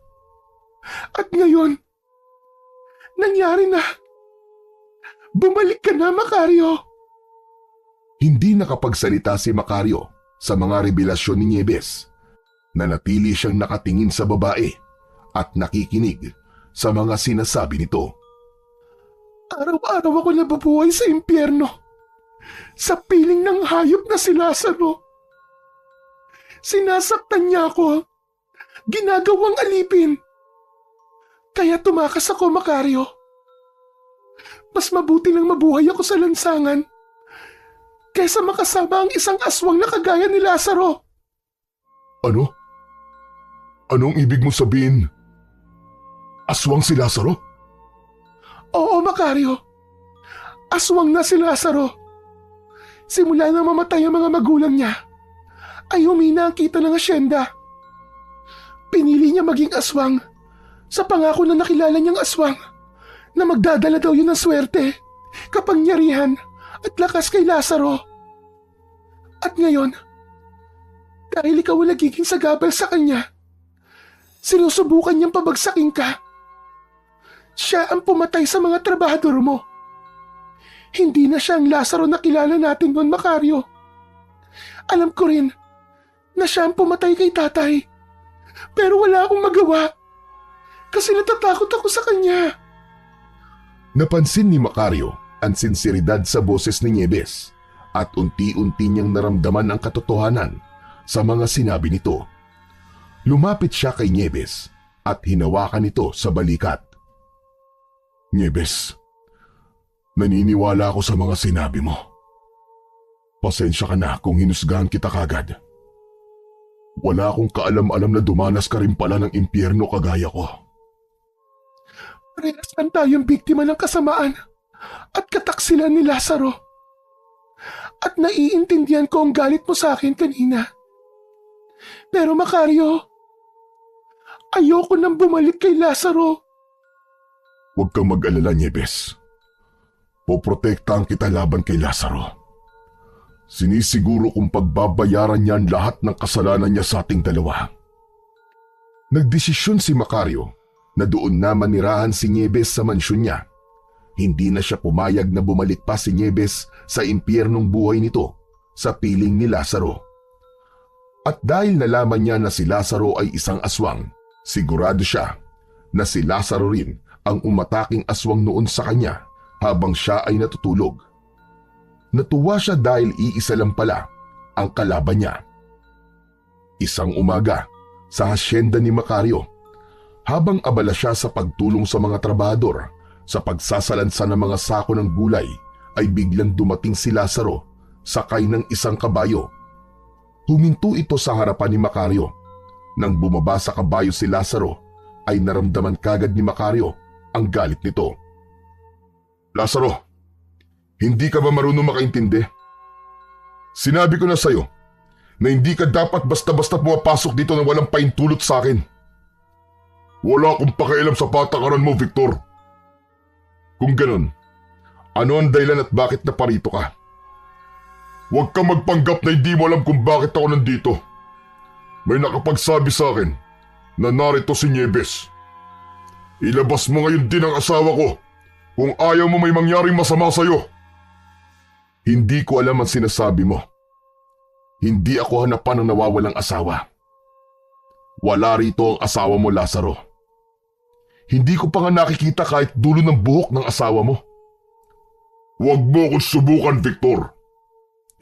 At ngayon, nangyari na. Bumalik ka na, Macario. Hindi nakapagsalita si Macario sa mga revelasyon ni Nieves. Nanatili siyang nakatingin sa babae at nakikinig sa mga sinasabi nito. Araw-araw ako nabubuhay sa impyerno. Sa piling ng hayop na si Lazaro. Sinasaktan niya ako. Ginagawang alipin. Kaya tumakas ako, Macario. Mas mabuti lang mabuhay ako sa lansangan kaysa makasama ang isang aswang na kagaya ni Lazaro. Ano? Anong ibig mo sabihin? Aswang si Lazaro? Oo, Macario. Aswang na si Lazaro. Simula na mamatay ang mga magulang niya, ay humina ang kita ng asyenda. Pinili niya maging aswang sa pangako na nakilala niyang aswang na magdadala daw yun ng swerte, kapangyarihan at lakas kay Lazaro. At ngayon, dahil ikaw ang nagiging sagabal sa kanya, sinusubukan niyang pabagsakin ka. Siya ang pumatay sa mga trabahador mo. Hindi na siya ang Lazaro na kilala natin noon, Macario. Alam ko rin na siya ang pumatay kay tatay. Pero wala akong magawa kasi natatakot ako sa kanya. Napansin ni Macario ang sinseridad sa boses ni Nieves at unti-unti niyang naramdaman ang katotohanan sa mga sinabi nito. Lumapit siya kay Nieves at hinawakan ito sa balikat. Nieves, naniniwala ako sa mga sinabi mo. Pasensya ka na kung hinusgahan kita kagad. Wala akong kaalam-alam na dumanas ka rin pala ng impyerno kagaya ko. Parehas lang tayong biktima ng kasamaan at kataksilan ni Lazaro. At naiintindihan ko ang galit mo sa akin kanina. Pero Macario, ayoko nang bumalik kay Lazaro. Huwag kang mag-alala, Nieves. Poprotektahan kita laban kay Lazaro. Sinisiguro kong pagbabayaran niya ang lahat ng kasalanan niya sa ating dalawa. Nagdesisyon si Macario na doon na manirahan si Nieves sa mansyon niya. Hindi na siya pumayag na bumalik pa si Nieves sa impyernong buhay nito sa piling ni Lazaro. At dahil nalaman niya na si Lazaro ay isang aswang, sigurado siya na si Lazaro rin ang umataking aswang noon sa kanya habang siya ay natutulog. Natuwa siya dahil iisa lang pala ang kalaban niya. Isang umaga sa hasyenda ni Macario, habang abala siya sa pagtulong sa mga trabahador sa pagsasalansa ng mga sako ng gulay, ay biglang dumating si Lazaro sakay ng isang kabayo. Huminto ito sa harapan ni Macario. Nang bumaba sa kabayo si Lazaro, ay naramdaman kagad ni Macario ang galit nito. Lazaro, hindi ka ba marunong makaintindi? Sinabi ko na sa'yo na hindi ka dapat basta-basta pumapasok dito na walang paintulot sa akin. Wala akong pakialam sa patakaran mo, Victor. Kung ganun, ano ang dahilan at bakit naparito ka? Huwag kang magpanggap na hindi mo alam kung bakit ako nandito. May nakapagsabi sa akin na narito si Nieves. Ilabas mo ngayon din ang asawa ko kung ayaw mo may mangyaring masama sa'yo. Hindi ko alam ang sinasabi mo. Hindi ako hanapan ng nawawalang asawa. Wala rito ang asawa mo, Lazaro. Hindi ko pa nga nakikita kahit dulo ng buhok ng asawa mo. Huwag mo akong subukan, Victor.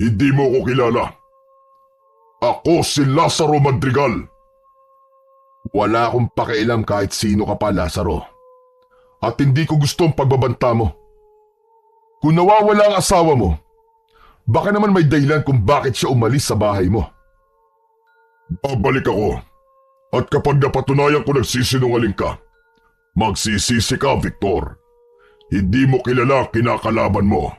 Hindi mo ko kilala. Ako si Lazaro Madrigal. Wala akong pakialam kahit sino ka pa, Lazaro. At hindi ko gusto ang pagbabanta mo. Kung nawawala ang asawa mo, baka naman may dahilan kung bakit siya umalis sa bahay mo. Babalik ako. At kapag napatunayan ko nagsisinungaling ka, magsisisi ka, Victor. Hindi mo kilala kinakalaban mo.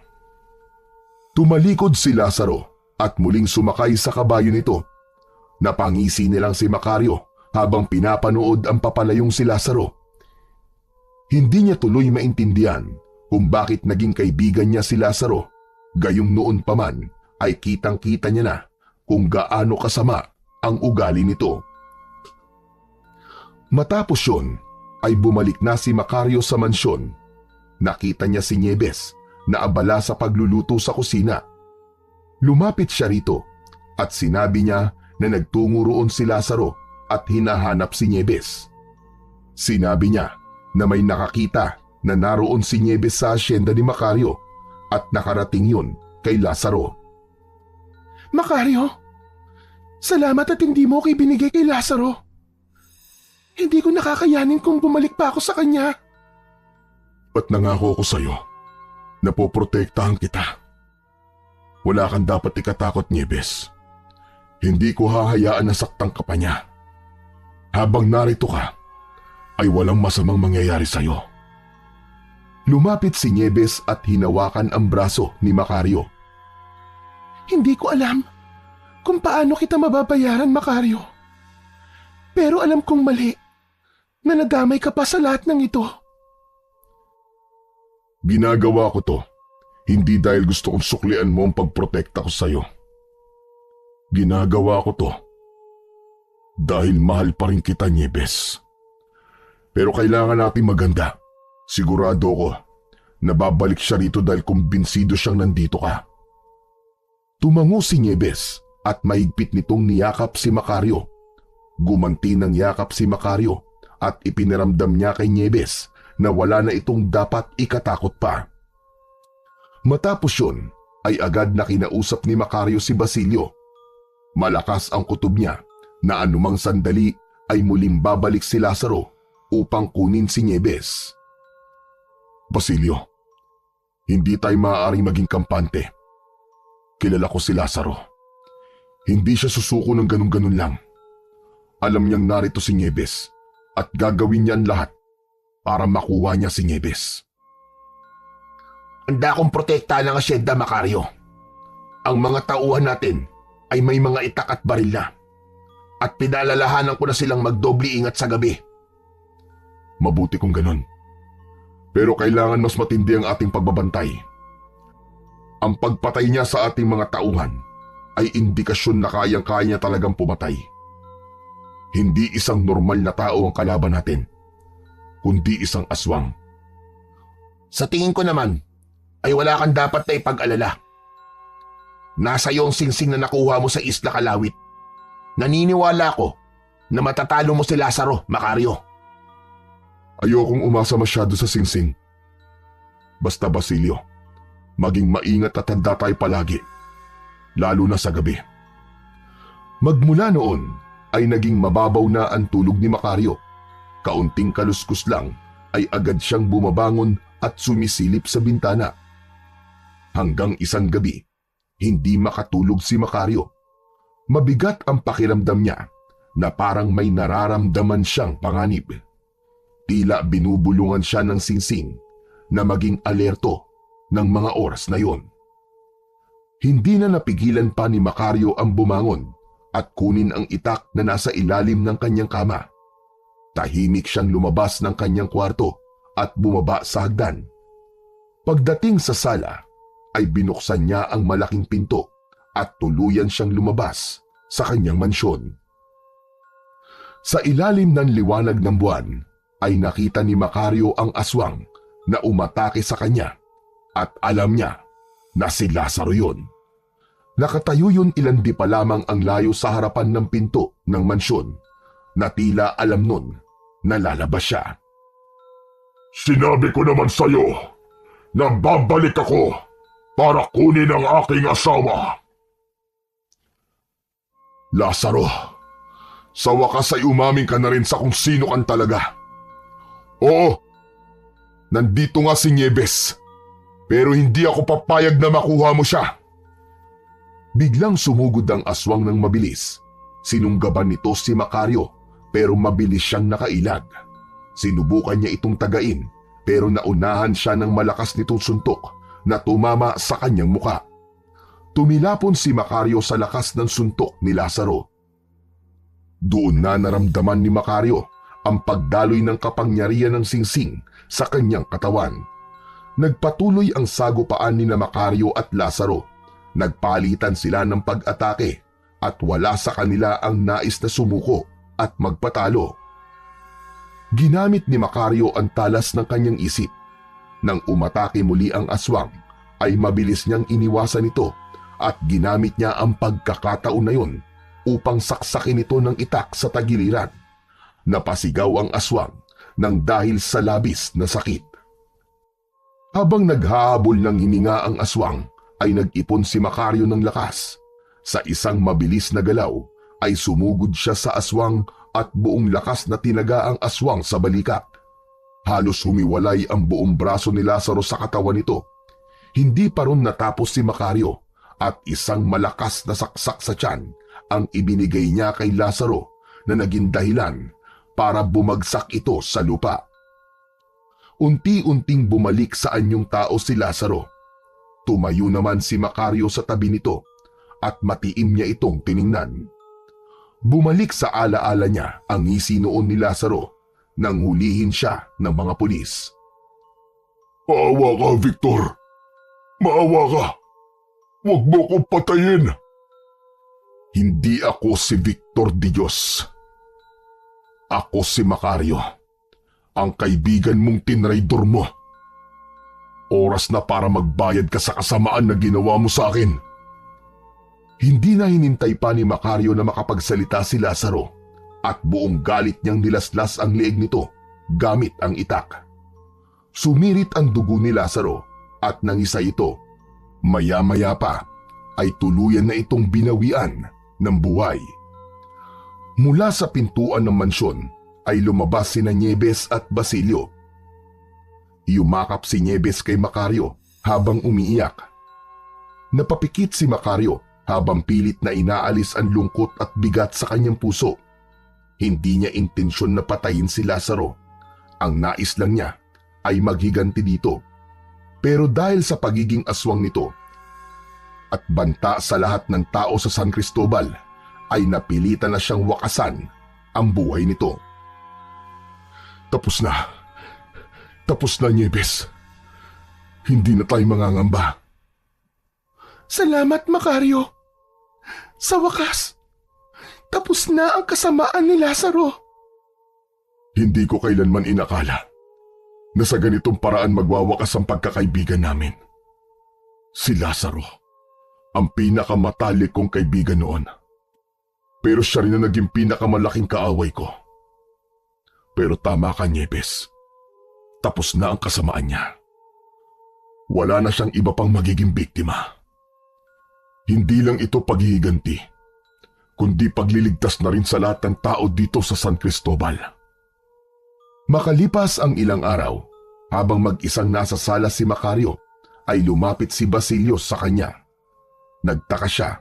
Tumalikod si Lazaro at muling sumakay sa kabayo nito. Napangisi nilang si Macario habang pinapanood ang papalayong si Lazaro. Hindi niya tuloy maintindihan kung bakit naging kaibigan niya si Lazaro. Gayong noon pa man ay kitang-kita niya na kung gaano kasama ang ugali nito. Matapos yun ay bumalik na si Macario sa mansyon. Nakita niya si Nieves na abala sa pagluluto sa kusina. Lumapit siya rito at sinabi niya na nagtungo roon si Lazaro at hinahanap si Nieves. Sinabi niya na may nakakita na naroon si Nieves sa asyenda ni Macario at nakarating yun kay Lazaro. Macario, salamat at hindi mo ko ibinigay kay Lazaro. Hindi ko nakakayanin kung bumalik pa ako sa kanya. At nangako ko sa'yo na poprotektahan kita. Wala kang dapat ikatakot, Nieves. Hindi ko hahayaan na saktan ka pa niya. Habang narito ka, ay walang masamang mangyayari sa'yo. Lumapit si Nieves at hinawakan ang braso ni Macario. Hindi ko alam kung paano kita mababayaran, Macario. Pero alam kong mali na nadamay ka pa sa lahat ng ito. Ginagawa ko to, hindi dahil gusto kong suklian mo ang pagprotekta ko sa'yo. Ginagawa ko to dahil mahal pa rin kita, Nieves. Pero kailangan natin maganda. Sigurado ko na babalik siya rito dahil kumbinsido siyang nandito ka. Tumango si Nieves at mahigpit nitong niyakap si Macario. Gumanti ng yakap si Macario at ipiniramdam niya kay Nieves na wala na itong dapat ikatakot pa. Matapos yun ay agad na kinausap ni Macario si Basilio. Malakas ang kutob niya na anumang sandali ay muling babalik si Lazaro upang kunin si Nieves. Basilio, hindi tayo maaaring maging kampante. Kilala ko si Lazaro. Hindi siya susuko ng ganun-ganun lang. Alam niyang narito si Nieves at gagawin niya ang lahat para makuha niya si Nieves. Handa akong protektahan ng asyenda, Macario. Ang mga tauhan natin ay may mga itak at baril na. At pinalalahanan ko na silang magdoble ingat sa gabi. Mabuti kung ganun. Pero kailangan mas matindi ang ating pagbabantay. Ang pagpatay niya sa ating mga tauhan ay indikasyon na kayang-kaya niya talagang pumatay. Hindi isang normal na tao ang kalaban natin, kundi isang aswang. Sa tingin ko naman, ay wala kang dapat na ipag-alala. Nasa iyo ang singsing na nakuha mo sa Isla Kalawit. Naniniwala ko na matatalo mo si Lazaro, Macario. Ayokong umasa masyado sa singsing. Basta Basilio, maging maingat at handa tayo palagi, lalo na sa gabi. Magmula noon ay naging mababaw na ang tulog ni Macario. Kaunting kaluskus lang ay agad siyang bumabangon at sumisilip sa bintana. Hanggang isang gabi, hindi makatulog si Macario. Mabigat ang pakiramdam niya na parang may nararamdaman siyang panganib. Tila binubulungan siya ng singsing na maging alerto ng mga oras na yon. Hindi na napigilan pa ni Macario ang bumangon at kunin ang itak na nasa ilalim ng kanyang kama. Tahimik siyang lumabas ng kanyang kwarto at bumaba sa hagdan. Pagdating sa sala, ay binuksan niya ang malaking pinto at tuluyan siyang lumabas sa kanyang mansyon. Sa ilalim ng liwanag ng buwan, ay nakita ni Macario ang aswang na umatake sa kanya at alam niya na si Lazaro yun. Nakatayo yun ilan di pa lamang ang layo sa harapan ng pinto ng mansyon na tila alam nun na lalabas siya. Sinabi ko naman sa'yo na babalik ako para kunin ang aking asawa. Lazaro, sa wakas ay umamin ka na rin sa kung sino kang talaga. Oo, nandito nga si Nieves, pero hindi ako papayag na makuha mo siya. Biglang sumugod ang aswang ng mabilis. Sinunggaban nito si Macario pero mabilis siyang nakailag. Sinubukan niya itong tagain pero naunahan siya ng malakas nitong suntok na tumama sa kanyang muka. Tumilapon si Macario sa lakas ng suntok ni Lazaro. Doon na naramdaman ni Macario ang pagdaloy ng kapangyarihan ng singsing sa kanyang katawan. Nagpatuloy ang sagupaan ni Macario at Lazaro. Nagpalitan sila ng pag-atake at wala sa kanila ang nais na sumuko at magpatalo. Ginamit ni Macario ang talas ng kanyang isip. Nang umatake muli ang aswang, ay mabilis niyang iniwasan ito at ginamit niya ang pagkakataon na yun upang saksakin ito ng itak sa tagiliran. Napasigaw ang aswang nang dahil sa labis na sakit. Habang naghahabol ng hininga ang aswang, ay nag-ipon si Macario ng lakas. Sa isang mabilis na galaw, ay sumugod siya sa aswang at buong lakas na tinaga ang aswang sa balikat. Halos humiwalay ang buong braso ni Lazaro sa katawan nito. Hindi pa ron natapos si Macario at isang malakas na saksak sa tiyan ang ibinigay niya kay Lazaro na naging dahilan para bumagsak ito sa lupa. Unti-unting bumalik sa anyong tao si Lazaro. Tumayo naman si Macario sa tabi nito at matiim niya itong tiningnan. Bumalik sa alaala niya ang ngisi noon ni Lazaro nang hulihin siya ng mga pulis. Maawa ka, Victor. Maawa ka. Huwag mo akong patayin. Hindi ako si Victor Dios. Ako si Macario, ang kaibigan mong tinraidor mo. Oras na para magbayad ka sa kasamaan na ginawa mo sa akin. Hindi na hinintay pa ni Macario na makapagsalita si Lazaro at buong galit niyang nilaslas ang leeg nito gamit ang itak. Sumirit ang dugo ni Lazaro at nangisa ito. Maya-maya pa ay tuluyan na itong binawian ng buhay. Mula sa pintuan ng mansyon ay lumabas sina Nieves at Basilio. Yumakap si Nieves kay Macario habang umiiyak. Napapikit si Macario habang pilit na inaalis ang lungkot at bigat sa kanyang puso. Hindi niya intensyon na patayin si Lazaro. Ang nais lang niya ay maghiganti dito. Pero dahil sa pagiging aswang nito at banta sa lahat ng tao sa San Cristobal, ay napilitan na siyang wakasan ang buhay nito. Tapos na. Tapos na, Nieves. Hindi na tayo mangangamba. Salamat, Macario. Sa wakas, tapos na ang kasamaan ni Lazaro. Hindi ko kailanman inakala na sa ganitong paraan magwawakas ang pagkakaibigan namin. Si Lazaro, ang pinakamatalik kong kaibigan noon. Pero siya rin na naging pinakamalaking kaaway ko. Pero tama ka, Nieves. Tapos na ang kasamaan niya. Wala na siyang iba pang magiging biktima. Hindi lang ito paghihiganti, kundi pagliligtas na rin sa lahat ng tao dito sa San Cristobal. Makalipas ang ilang araw, habang mag-isang nasa sala si Macario, ay lumapit si Basilio sa kanya. Nagtaka siya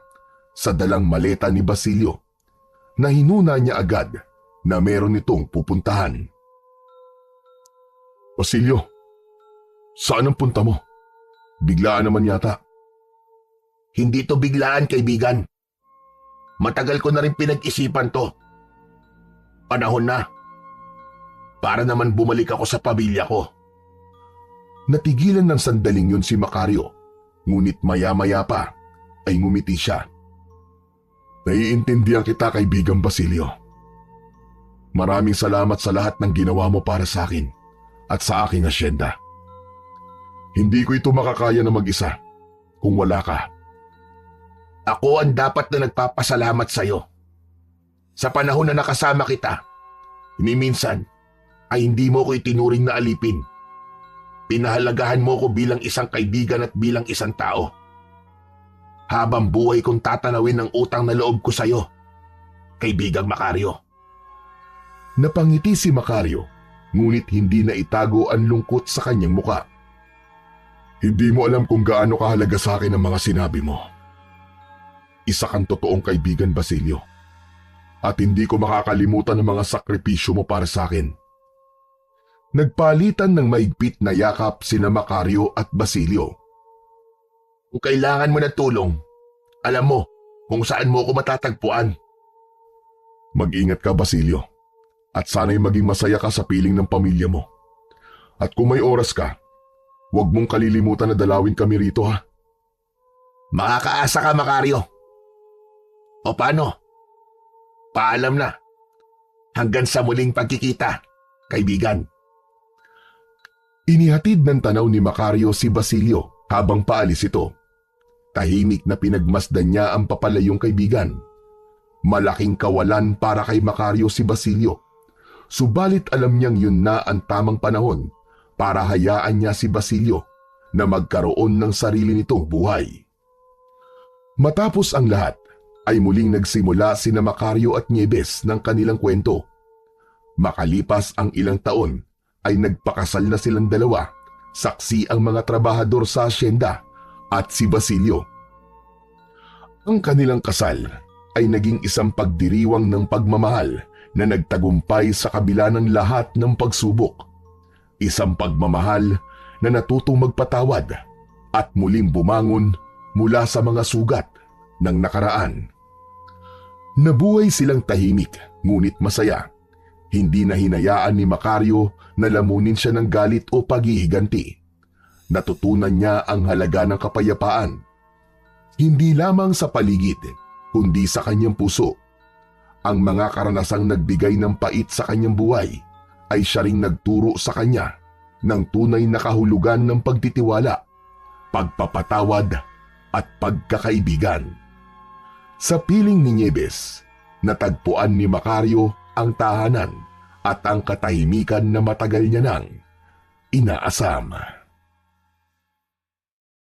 sa dalang maleta ni Basilio na hinuna niya agad na meron itong pupuntahan. Basilio, saan ang punta mo? Biglaan naman yata. Hindi to biglaan, kaibigan. Matagal ko na rin pinag-isipan to. Panahon na. Para naman bumalik ako sa pamilya ko. Natigilan ng sandaling yun si Macario, ngunit maya-maya pa ay ngumiti siya. Naiintindihan kita, kaibigang Basilio. Maraming salamat sa lahat ng ginawa mo para sa akin at sa aking asyenda. Hindi ko ito makakaya na mag-isa kung wala ka. Ako ang dapat na nagpapasalamat sa iyo. Sa panahon na nakasama kita, minsan ay hindi mo ko itinuring na alipin. Pinahalagahan mo ko bilang isang kaibigan at bilang isang tao. Habang buhay kong tatanawin ang utang na loob ko sa iyo, kaibigang Macario. Napangiti si Macario, ngunit hindi na itago ang lungkot sa kanyang muka. Hindi mo alam kung gaano kahalaga sa akin ang mga sinabi mo. Isa kang totoong kaibigan, Basilio. At hindi ko makakalimutan ang mga sakripisyo mo para sa akin. Nagpalitan ng maigpit na yakap sina Macario at Basilio. Kung kailangan mo ng tulong, alam mo kung saan mo ako matatagpuan. Mag-ingat ka, Basilio. At sana'y maging masaya ka sa piling ng pamilya mo. At kung may oras ka, huwag mong kalilimutan na dalawin kami rito, ha? Makakaasa ka, Macario. O paano? Paalam na. Hanggang sa muling pagkikita, kaibigan. Inihatid ng tanaw ni Macario si Basilio habang paalis ito. Tahimik na pinagmasdan niya ang papalayong kaibigan. Malaking kawalan para kay Macario si Basilio. Subalit alam niyang yun na ang tamang panahon para hayaan niya si Basilio na magkaroon ng sarili nitong buhay. Matapos ang lahat, ay muling nagsimula sina Macario at Nieves ng kanilang kwento. Makalipas ang ilang taon, ay nagpakasal na silang dalawa, saksi ang mga trabahador sa asyenda at si Basilio. Ang kanilang kasal ay naging isang pagdiriwang ng pagmamahal na nagtagumpay sa kabila ng lahat ng pagsubok. Isang pagmamahal na natutong magpatawad at muling bumangon mula sa mga sugat ng nakaraan. Nabuhay silang tahimik ngunit masaya. Hindi na hinayaan ni Macario na lamunin siya ng galit o paghihiganti. Natutunan niya ang halaga ng kapayapaan. Hindi lamang sa paligid, kundi sa kanyang puso. Ang mga karanasang nagbigay ng pait sa kanyang buhay ay siya ring nagturo sa kanya ng tunay na kahulugan ng pagtitiwala, pagpapatawad at pagkakaibigan. Sa piling ni Nieves, natagpuan ni Macario ang tahanan at ang katahimikan na matagal niya nang inaasam.